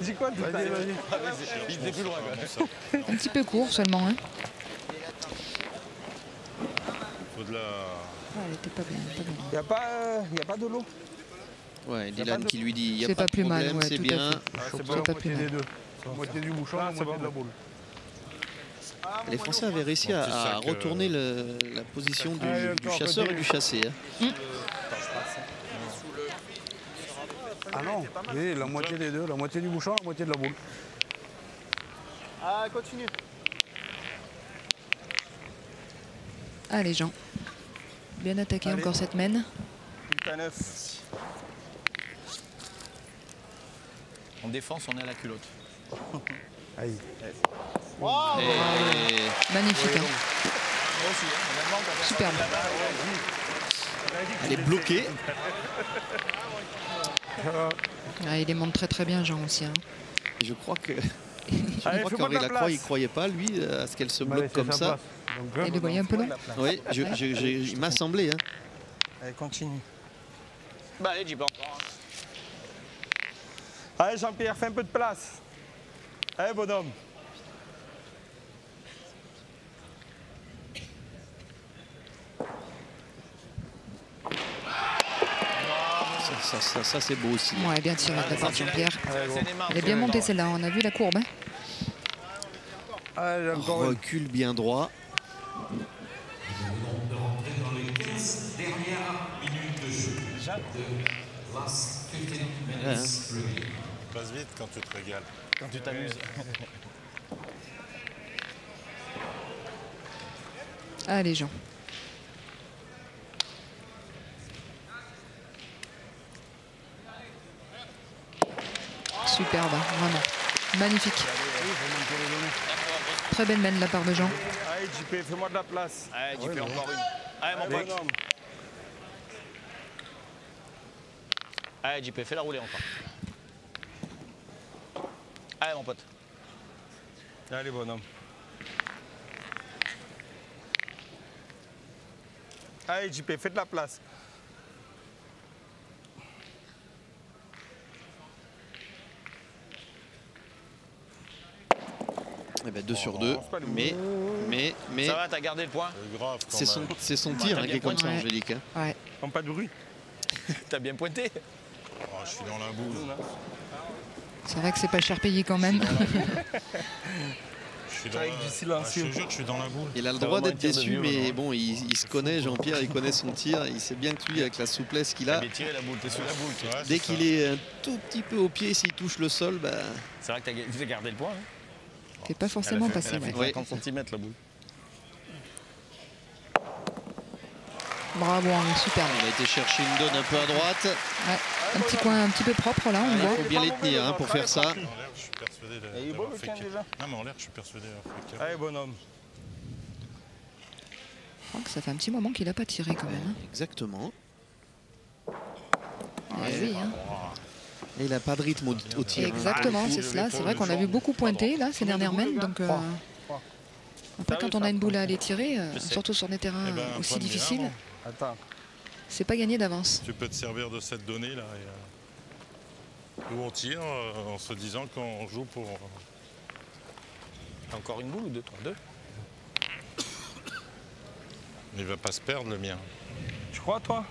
Dis quoi, vas-y. Il était plus loin, quand même. Un petit peu court seulement. Hein. Faut de la... Ah, elle était pas bien. Il n'y a pas de l'eau. Ouais, Dylan qui lui dit il n'y a C'est pas pas de plus mal, problème, ouais, c'est tout à bien. fait. C'est bon, la moitié des deux. La moitié du bouchon, la moitié de la boule. Les Français avaient réussi à retourner la position du chasseur et du chassé. Hein. Ah non, oui, la moitié des deux, la moitié du bouchon, la moitié de la boule. Ah, continue. Allez, Jean. Bien attaqué encore cette mène. Putain, 9. En défense, on est à la culotte. Aïe. Magnifique. Hein. Superbe. Elle est bloquée. Ah, il les montre très bien, Jean aussi. Hein. Je crois que qu'Henri Lacroix, il ne croyait pas, lui, à ce qu'elle se bloque comme ça. Il le voyait un peu long. Oui, il m'a semblé. Hein. Allez, continue. Bah, allez, J-Blanc. Allez, Jean-Pierre, fais un peu de place. Allez, bonhomme. Ça c'est beau aussi. Ouais, bien tiré de la part de Jean-Pierre. Elle est bien montée celle-là, on a vu la courbe. Hein. Allez, encore une. Recul bien droit. Passe vite quand tu te régales. Quand tu t'amuses. Allez, Jean. Superbe, vraiment. Magnifique. Très belle main de la part de Jean. Allez, JP, fais-moi de la place. Allez, JP, encore une. Allez, mon pote. Allez, JP, fais la rouler encore. Allez, mon pote. Allez, bonhomme. Allez, JP, fais de la place. Eh ben 2 sur 2, mais Ça va, t'as gardé le point? Grave, quand c'est son tir qui est comme ça, Angélique. Hein. Ouais. Pas de bruit. T'as bien pointé. Oh, je suis dans la boule. C'est vrai que c'est pas cher payé quand même. Je suis dans Avec du silencieux. je te jure que je suis dans la boule. Il a le droit d'être déçu, mais bon, il se connaît, Jean-Pierre, il connaît son tir. Il sait bien que lui, avec la souplesse qu'il a, T'as bien tiré la boule, t'es sur la boule. Ouais, dès c'est qu'il est un tout petit peu au pied, s'il touche le sol, bah, C'est vrai que t'as gardé le point. Hein. C'est pas forcément passé. Elle a fait Ouais. 50 cm la boule. Bravo, Henri, super. on a été chercher une donne un peu à droite. Ouais. Un petit coin un petit peu propre là, on Il voit. faut bien les tenir hein, pour faire ça. En l'air, je suis persuadé Il est beau d'avoir le fait tien que- déjà. Non, mais en l'air, je suis persuadé d'avoir fait que- Allez, bonhomme. Je crois que ça fait un petit moment qu'il a pas tiré quand même. Hein. Exactement. Oui, hein. Et il n'a pas de rythme au tir. hein. Exactement, c'est cela. C'est vrai qu'on a vu beaucoup pointer là ces dernières semaines. Donc après, quand on a une boule à aller tirer, surtout sur des terrains Eh ben, aussi prends-le difficiles, bien, Attends. c'est pas gagné d'avance. Tu peux te servir de cette donnée là. Où on tire en se disant qu'on joue pour. T'as encore une boule ou deux, toi? Deux. Il va pas se perdre le mien. Tu crois, toi?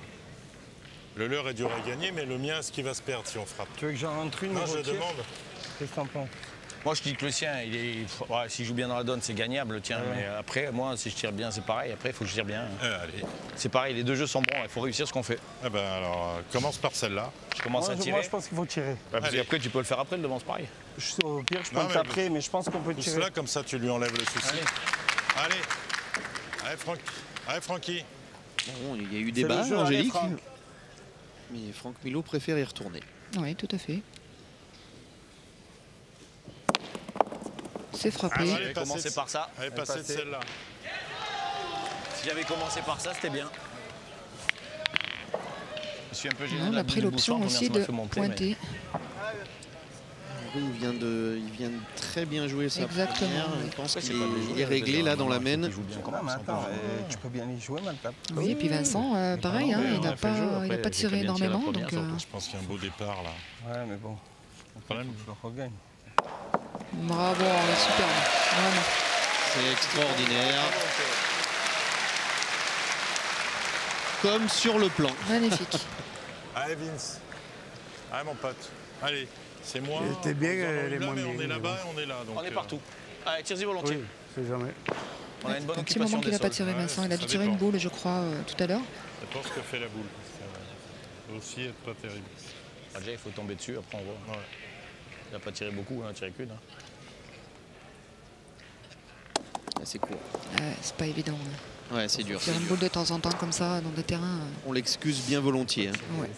Le leur est dur à gagner, mais le mien, est-ce qu'il va se perdre si on frappe? Tu veux que j'en rentre une? Non, au je tir demande. Qu'est-ce que t'en penses? Moi, je dis que le sien, il est. Ouais, s'il joue bien dans la donne, c'est gagnable, le tien. Ouais. Mais après, moi, si je tire bien, c'est pareil. Après, il faut que je tire bien. Allez. C'est pareil, les deux jeux sont bons. Il faut réussir ce qu'on fait. Eh ben alors, commence par celle-là. Je commence à tirer. Moi, je pense qu'il faut tirer. Ouais, parce Allez. qu'après, tu peux le faire après, le devant, c'est pareil. Au pire, je peux Non, le mais- taper, mais je pense qu'on peut Pousse tirer. là, comme ça, tu lui enlèves le souci. Allez. Allez. Allez, Franck. Allez, Francky. Bon, il y a eu C'est débat, le jeu, allez, Angélique. Franck. Mais Franck Milot préfère y retourner. Oui, tout à fait. C'est frappé. Allez, J'avais commencé par ça. Allez, passez de passez. celle-là. Si j'avais commencé par ça, c'était bien. Je suis un peu gêné. On de la a pris boule du l'option bouchon, aussi combien ça m'a de fait monter, mais- pointer. Il vient de très bien jouer sa Exactement, première. oui. Je pense Ouais, qu'il c'est pas de est, jouer, il est réglé là dans la main. Il joue bien quand Non, même, mais sans attends, problème. tu peux bien y jouer, Maltap. Oui, et puis Vincent, pareil, hein, il n'a pas tiré énormément. Donc, Je pense qu'il y a un beau départ là. Ouais, mais bon, Le problème, je le regagne. bravo, Henri, super. Vraiment. C'est extraordinaire. Comme sur le plan. Magnifique. Allez, Vince. Allez, mon pote. Allez, c'est moi. T'es bien, Vous en avez les là, moins mais bien, on est mais là-bas et on est là. Donc, On est partout. Allez, tire-y volontiers. Oui, c'est jamais. On a une bonne Un petit occupation moment qu'il des n'a pas sols. tiré, Ouais, Vincent. Il a ça dû tirer une dépend. boule, je crois, tout à l'heure. Ça dépend ce que fait la boule. Ça peut aussi être pas terrible. Ah, déjà, il faut tomber dessus, après on voit. Ouais. Il n'a pas tiré beaucoup, il n'a tiré qu'une. C'est court. C'est pas évident. Hein. Ouais, c'est dur. Tirer une boule de temps en temps comme ça dans des terrains. On l'excuse bien volontiers. hein. Ouais.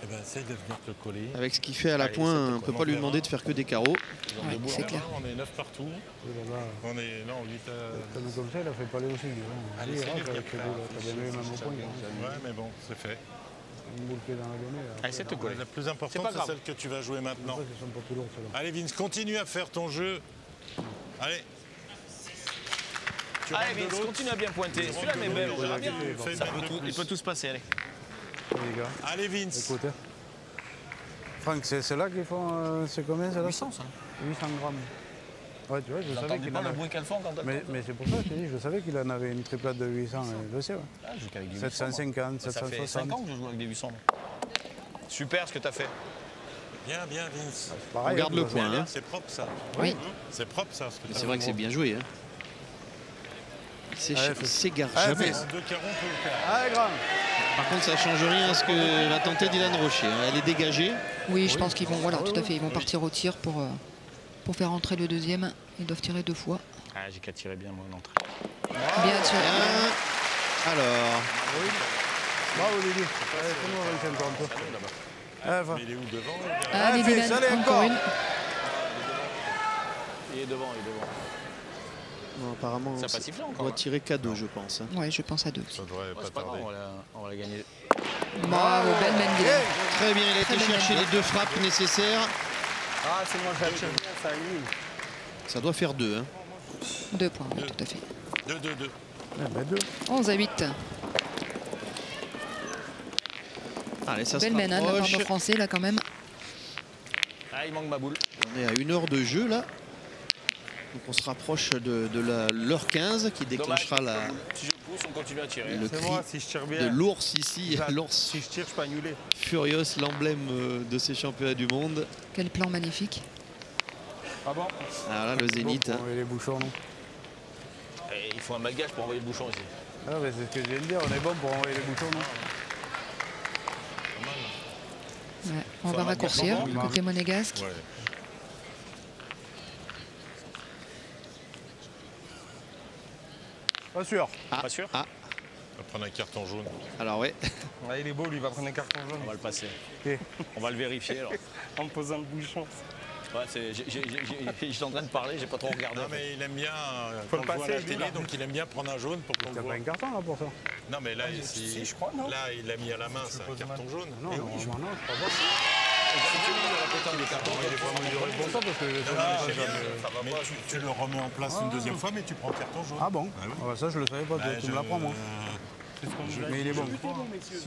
Eh ben, essaye de venir te le coller. Avec ce qu'il fait à la Allez, pointe, c'était on ne peut comment pas lui faire, demander hein. de faire que des carreaux. Ouais, c'est clair. On est 9 partout. Oui, là-bas, On est. Non, 8 comme ça, il a fait parler aussi. Hein. Allez, Oui, c'est hein, lui qui a avec fait les boules, t'as bien vu, même au point. Ouais, mais bon, c'est fait. Une boule qui est dans la donnée. là. Allez, essaie de te coller. La plus C'est importante, pas c'est grave. celle que tu vas jouer maintenant. Ça, c'est un peu plus lourd, celle-là. Allez, Vince, continue à faire ton jeu. Allez. Tu Allez, rentres de Vince, l'autre. continue à bien pointer. Tu Celui-là, rentres mais de belle, l'autre. on verra bien. Fais une Ça mètre peut de tout- plus. il peut tout se passer, allez. Les gars, Allez, Vince. écoute. Franck, c'est là qu'ils font. C'est combien, c'est là 800, ça. 800 grammes. Ouais, tu vois, je Vous savais entendez qu'il pas en le avait. bruit qu'elles font quand elles Mais c'est pour ça que je te dis, je savais qu'il en avait une triplate de 800, je sais, ouais. Ah, je joue qu'avec des 800, moi. 750, Ça fait 5 760. ans que je joue avec des 800. moi. Super ce que tu as fait. Bien, bien, Vince. Pareil, On garde hein, le de toute point. Bien, hein. c'est propre ça. Oui. C'est propre ça. Ce que Mais t'as c'est vrai fait. que c'est bien joué. Hein. Allez, Il s'égare Allez, jamais. fais. En 2 carreaux, on peut le faire. Allez, grand. Par contre, ça ne change rien à ce que va tenter Dylan Rocher. hein. Elle est dégagée. Oui, je pense qu'ils vont, voilà, tout à fait, ils vont partir au tir pour faire entrer le deuxième. Ils doivent tirer 2 fois. Ah, j'ai qu'à tirer bien, moi, l'entrée. Bien sûr. Bien. Alors, Bravo, Lily. Allez, fais-moi avancer encore un peu. Allez, va. Mais il est où devant Allez, Fais, Dylan, allez, encore encore. une. Il est devant, il est devant. Non, apparemment, ça n'a pas sifflé encore. On doit tirer qu'à 2, je pense. Hein. Ouais, je pense à 2. Ça devrait pas tarder. On va la gagner. Bravo, belle main Dylan. Très bien, il a été chercher les 2 frappes nécessaires. Ah, c'est moi, j'ai acheté ça élimine. Ça doit faire 2. Hein. 2 points, oui, tout à fait. 2-2-2. Ah, ben 2. 11 à 8. Allez, ça se Belle main de la part rapproche. de Français, là, quand même. Ah, il manque ma boule. On est à 1 heure de jeu, là. Donc on se rapproche de l'heure 15 qui déclenchera Si je pousse, on continue à tirer. le C'est cri moi, si je tire bien. de l'ours ici. Si L'ours je tire, je peux annuler. Furious, l'emblème de ces championnats du monde. Quel plan magnifique. Ah bon? Ah là, le zénith. Bon, Hein. pour envoyer les bouchons, non? Et il faut un malgage pour envoyer le bouchon ici. Ah, mais c'est ce que je viens de dire, on est bon pour envoyer les bouchons, non? Ouais, on va raccourcir côté monégasque. Ouais. Pas sûr. Ah, Pas sûr? Ah, On va prendre un carton jaune. alors ouais. Ah, il est beau, lui, il va prendre un carton jaune. On va le passer. Ok. On va le vérifier alors. En me posant le bouchon. Ouais, j'étais en train de parler, j'ai pas trop regardé. Non, mais il aime bien, Faut qu'on le le voit à passer, la lui, télé, là. donc il aime bien prendre un jaune pour qu'on T'as le voit. pas un carton, là, pour ça? Non, mais là, Si, je crois, non? là, il l'a mis à la main, c'est un carton jaune. Non, Eh non, oui, non, je crois pas. il est carton, il est pas mesuré C'est pour ça, parce que je Ah, mais tu le remets en place une deuxième fois, mais tu prends le carton jaune. Ah bon? Ah oui. Ah bah ça, je le savais pas, Bah, tu me l'apprends, moi. Mais il est bon.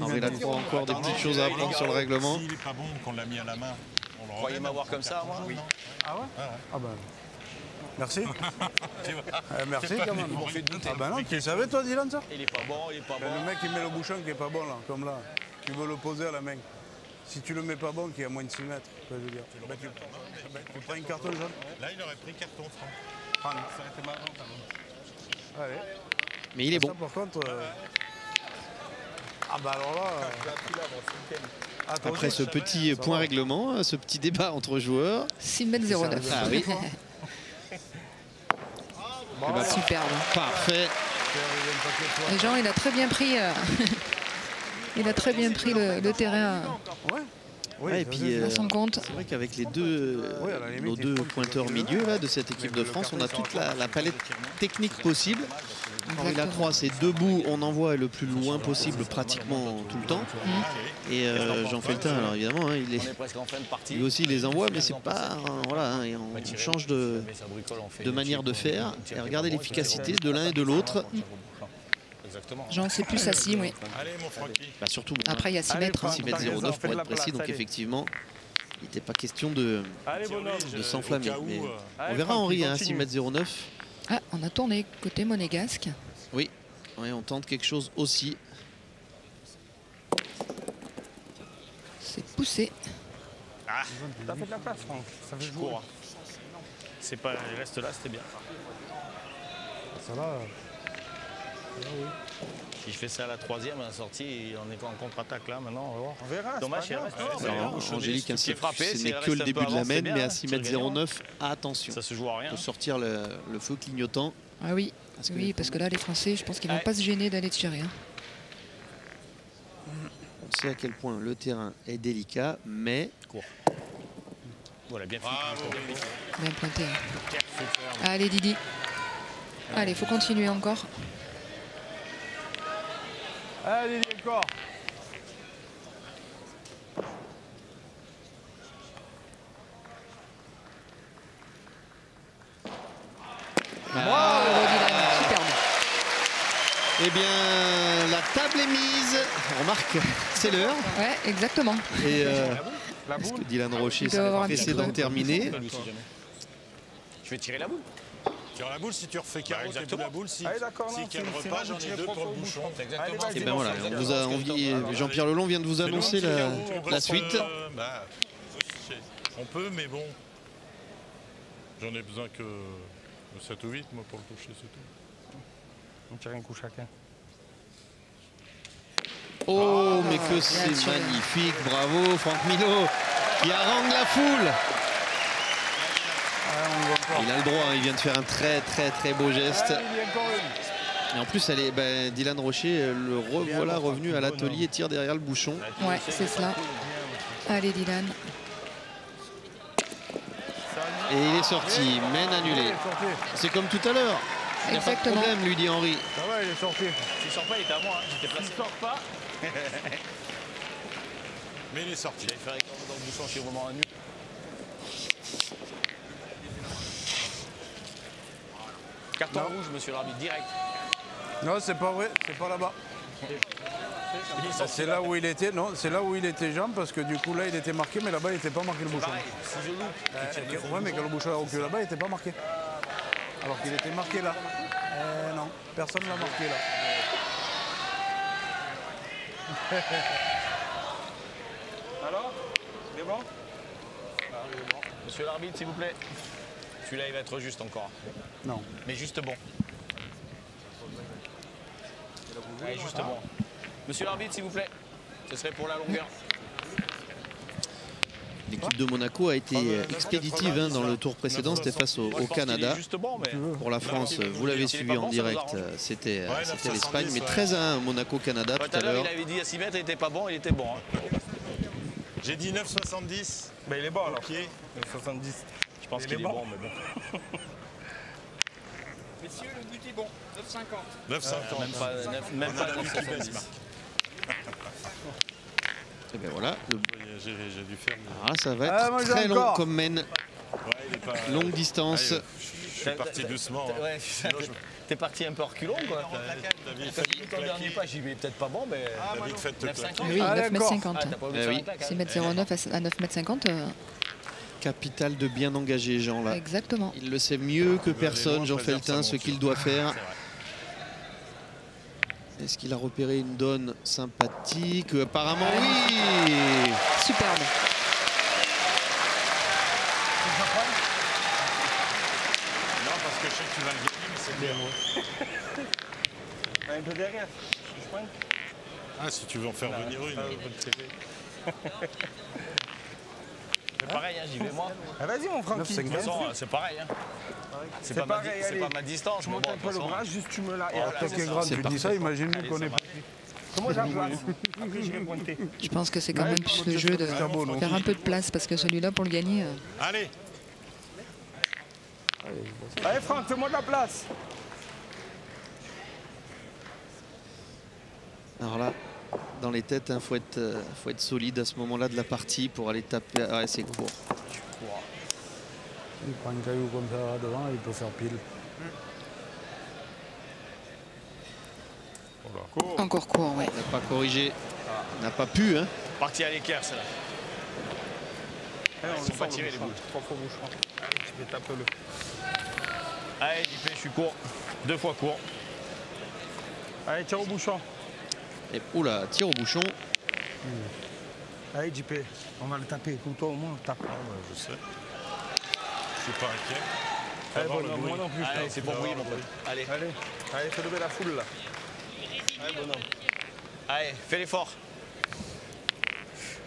Henri Lacroix, encore des petites choses à apprendre sur le règlement. S'il n'est pas bon, qu'on l'a mis à la main, on le Vous croyez remet. m'avoir comme ça, moi? Oui. Ah ouais? Ah bah... Merci. Tu vois. Merci, quand même. Ils m'ont fait douter. Ah bah non, tu le savais, toi, Dylan, ça? Il est pas bon, il est pas Ben, le bon. mec, il met le bouchon qui est pas bon, là, comme là. Tu veux le poser à la main. Si tu le mets pas bon, qui est à moins de 6 mètres, quoi, je veux dire. Ben, tu prends une carton jaune. Là, il aurait pris carton, Franck. Prends. Ça aurait été marrant, quand même. Allez. Mais il est Ça, bon. par contre... Ah bah alors là... Ah, toi Après aussi, ce petit point règlement, ce petit débat entre joueurs. 6 mètres 09. Ah oui. Bon, bah, Superbe. Parfait. Et Jean, il a très bien pris, il a très bien pris le terrain ouais. Oui, Ouais, et ça, puis, c'est à son compte. C'est vrai qu'avec les Oui, à la limite, nos il deux faut que pointeurs tu milieu là, de cette équipe de France, on a toute la palette technique possible. Henri Lacroix, c'est debout, on envoie le plus loin possible pratiquement tout le temps. Et Jean Feltin, alors évidemment, hein, On est presque en fin de partie. lui aussi il les envoie, mais c'est pas... voilà, hein, et on change de manière de faire. Et regardez l'efficacité de l'un et de l'autre. Exactement. Jean, c'est plus assis, oui. Allez, mon Francky. Bah, surtout Après, il y a 6 Allez, mètres. hein. 6 mètres 09 pour être précis, donc effectivement, il n'était pas question de s'enflammer. Mais on verra Henri, hein, 6 mètres 09. Ah, on a tourné côté monégasque. Oui, ouais, on tente quelque chose aussi. C'est poussé. T'as fait de la place, Franck. Ça fait Je jouer. cours. C'est pas, il reste là, c'était bien. Ça va. Si je fais ça à la troisième, à la sortie, on est en contre-attaque là maintenant, on va voir. On verra. Dommage, c'est il pas reste. grave. Alors, Angélique, ainsi, frappé, ce s'il n'est reste que le un peu début de avant, la c'est main, bien, mais à hein, 6 c'est mètres gagnant. 09, attention. Ça se joue à rien. On peut sortir le feu clignotant. Ah oui, Parce que oui, parce que là, les Français, je pense qu'ils ne vont pas se gêner d'aller tirer. Hein. On sait à quel point le terrain est délicat, mais Voilà, bien fait. Bravo. Bien pointé. Hein. Allez, Didi. Allez, il faut continuer encore. Allez, encore. Bravo, Dylan. Superbe. eh bien, la table est mise. Remarque, c'est l'heure. Ouais, exactement. Et La est-ce que boule. Dylan Rocher Il doit avoir s'est un pressé petit d'en peu. terminer. Je vais tirer la boule. Tire la boule, si tu refais carreau, c'est exactement. la boule. Si, Allez, d'accord, si non, cadre c'est pas, bon, j'en vous tirez ai deux trois pour fois le au bouchon. bouchon. Exactement. Allez, vas-y, Et ben voilà, on vous a envie. Jean-Pierre Lelon vient de vous annoncer la suite. Bah, on peut, mais bon. J'en ai besoin que de 7 ou 8, moi, pour le toucher, c'est tout. On tire un coup chacun. Oh, mais que bien c'est sûr. magnifique. Bravo, Franck Milot, qui harangue la foule. Il a le droit, hein, il vient de faire un très beau geste. Et en plus, Dylan Rocher, le revoilà revenu à l'atelier, tire derrière le bouchon. Ouais, c'est cela. Allez, Dylan. Ça Et il est sorti, main annulée. C'est comme tout à l'heure. Il n'y a pas de problème, lui dit Henri. Ça va, il est sorti. S'il sort pas, il était à moi, hein. J'étais placé. Il sort pas. Mais il est sorti. J'allais faire écran dans le bouchon, je suis vraiment un nul. Carton rouge, monsieur l'arbitre, direct. Non, c'est pas vrai, c'est pas là-bas. C'est là où il était, non, c'est là où il était Jean, parce que du coup là il était marqué, mais là-bas il n'était pas marqué le bouchon. Pareil, si je loupe, Ouais, mais que le bouchon au cul là-bas il n'était pas marqué. Alors qu'il était marqué là. Non, personne ne l'a marqué là. Alors, c'est bon? monsieur l'arbitre, s'il vous plaît. Celui-là, il va être juste encore. Non. Mais juste bon. Allez, juste bon. Monsieur l'arbitre, s'il vous plaît. Ce serait pour la longueur. L'équipe de Monaco a été expéditive dans le tour précédent, c'était face au Canada. Pour la France, vous l'avez suivi en direct, c'était l'Espagne, mais 13-1 Monaco-Canada tout à l'heure. Il avait dit à 6 mètres, il n'était pas bon, il était bon. J'ai dit 9,70. Ben, il est bon alors. Pied. 9,70. Je pense qu'il est bon, mais bon. Messieurs, le but est bon. 9,50. 9,50. Même pas 9,70. Et bien voilà, J'ai dû faire. ça va être très long comme mène. Longue distance. Allez, je suis parti doucement. Ouais, t'es parti un peu reculon quoi. Ton dernier pas, j'y vais peut-être pas bon, mais. T'as vite fait de te claquer. Oui, 9,50 Ah, m. t'as pas oublié de faire un claque, hein. 6,09 m à 9,50 m. Capital de bien engager Jean là. Exactement. Il le sait mieux que personne, Jean Feltin, ce qu'il doit faire. Est-ce qu'il a repéré une donne sympathique? Apparemment oui. Superbe. Non, parce que je sais que tu vas le gagner, mais c'est bien. Un peu derrière. Je pointe. Ah, si tu veux en faire venir une. C'est pareil, hein, j'y vais moi. Ah, vas-y, mon Francky. De toute façon, c'est pareil. Hein. C'est pas, pareil, c'est pas ma distance. Je monte un peu le bras, juste tu me l'as. Toi qui es grand, tu dis ça, imagine-nous qu'on est. Comment j'ai la place? Après, je vais pointer. Je pense que c'est quand même plus le jeu de faire un peu de place parce que celui-là, pour le gagner. Allez. Allez, Franck, fais-moi de la place. Alors là, dans les têtes, faut être solide à ce moment-là de la partie pour aller taper. Ah, c'est court. Il prend un caillou comme ça devant, il peut faire pile. Encore court, oui. Il n'a pas corrigé. Il n'a pas pu. Hein. Parti à l'équerre, celle-là. Allez, on Ils sont pas tirés, les bouchons. boules. 3 fois bouchon. Allez, tu peux taper le. Allez, JP, je suis court. 2 fois court. Allez, tire au bouchon. Et oula, tire au bouchon. Allez, JP, on va le taper. Pour toi, au moins, on le tape. Je sais. Je suis pas inquiet. Allez, bonhomme, moi non plus. Allez, c'est pour bouillir, mon pote. Allez. Allez, fais lever la foule, là. Allez, bonhomme. Allez, fais l'effort.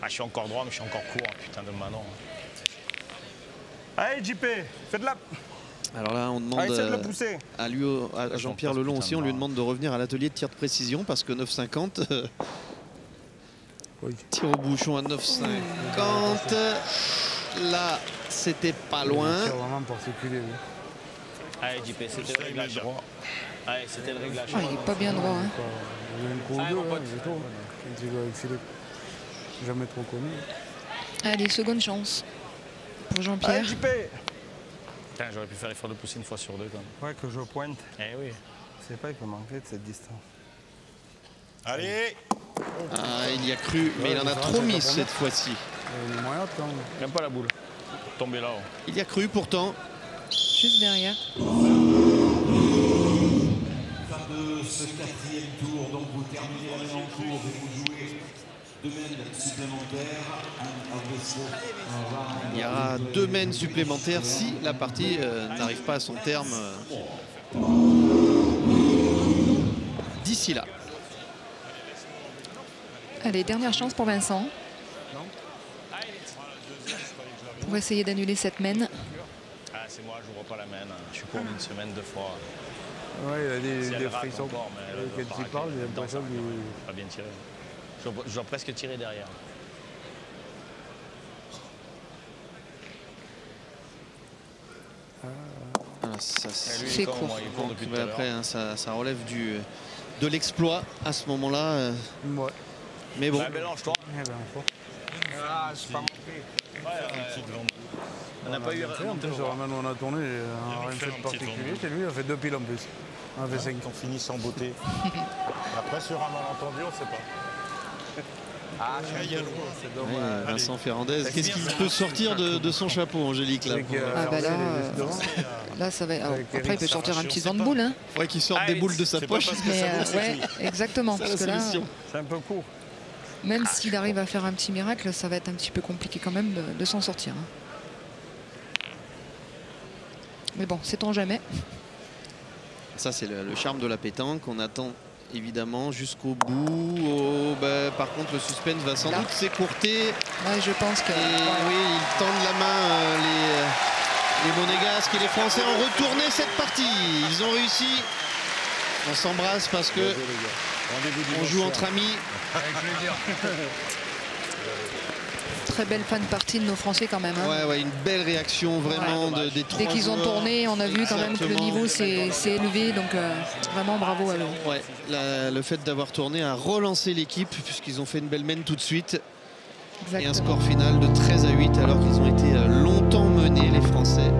Ah, je suis encore droit, mais je suis encore court. Putain de Manon. Allez, JP, fais de la... Alors là, on demande Allez, essaie de le pousser. à Jean-Pierre Lelon aussi, on lui demande de revenir à l'atelier de tir de précision parce que 9,50. Oui. Tir au bouchon à 9,50. Là, c'était pas loin. C'est vraiment particulier. Oui. Allez, JP, c'était le réglage. Allez, c'était le réglage. Ah, il n'est pas bien droit. Hein. Il y a une coup ou Allez, deux, mon pote. c'est tout. Quand il va avec Philippe. Jamais trop connu. Allez, seconde chance pour Allez, Jean-Pierre. JP. Putain, j'aurais pu faire l'effort de pousser une fois sur deux quand même. Ouais, que je pointe. Eh oui. C'est pas, il peut manquer de cette distance. Allez. Ah, il y a cru, mais il en a trop mis cette fois-ci. Il est moyen quand même. Même pas la boule. Tombé là-haut. Il y a cru pourtant. Juste derrière. Fin de ce 4e tour, donc vous terminez la en cours et vous jouez 2 mènes supplémentaires. Un vaisseau. Il y aura 2 mènes supplémentaires si la partie n'arrive pas à son terme d'ici là. Allez, dernière chance pour Vincent. Pour essayer d'annuler cette mène. Ah, c'est moi, je n'ouvre pas la main. Je suis court d'une semaine, 2 fois. Ouais, il a Si elle des rate frissons. encore, mais elle doit Quand pas il parle, j'ai raquer. l'impression qu'il... Pas bien tiré. Je dois presque tirer derrière. Voilà, c'est court. Après, hein, ça relève de l'exploit à ce moment-là. Ouais. Mais bon. Mélange-toi. Ah, c'est pas manqué. On n'a pas eu en plus, sur la main où on a tourné, rien fait de particulier. C'est lui, il a fait 2 piles en plus. On a fait 5. On finit sans beauté. Après, sur un malentendu, on ne sait pas. Ah, c'est dommage. Ouais, Vincent Ferrandez, qu'est-ce qu'il peut sortir de son chapeau, Angélique là? Ah bah là, ça va. Alors, après, il peut sortir un petit vent de boule. Hein. Il faudrait qu'il sorte des boules de sa poche. Mais ouais, exactement. Parce que là, c'est un peu court. Même s'il arrive à faire un petit miracle, ça va être un petit peu compliqué quand même de s'en sortir. Hein. Mais bon, sait-on jamais. Ça, c'est le charme de la pétanque. On attend évidemment jusqu'au bout. Oh, bah, par contre, le suspense va sans doute s'écourter. Ouais, je pense que. Oui, ils tendent la main, les Monégasques et les Français ont retourné cette partie. Ils ont réussi. On s'embrasse parce que on joue entre amis. Avec plaisir. Très belle fin de partie de nos Français quand même. Hein. Ouais, une belle réaction vraiment des trois. Dès qu'ils ont tourné, on a vu quand même que le niveau s'est élevé, donc vraiment bravo à eux. Ouais, le fait d'avoir tourné a relancé l'équipe puisqu'ils ont fait une belle mène tout de suite. Exactement. Et un score final de 13-8 alors qu'ils ont été longtemps menés les Français.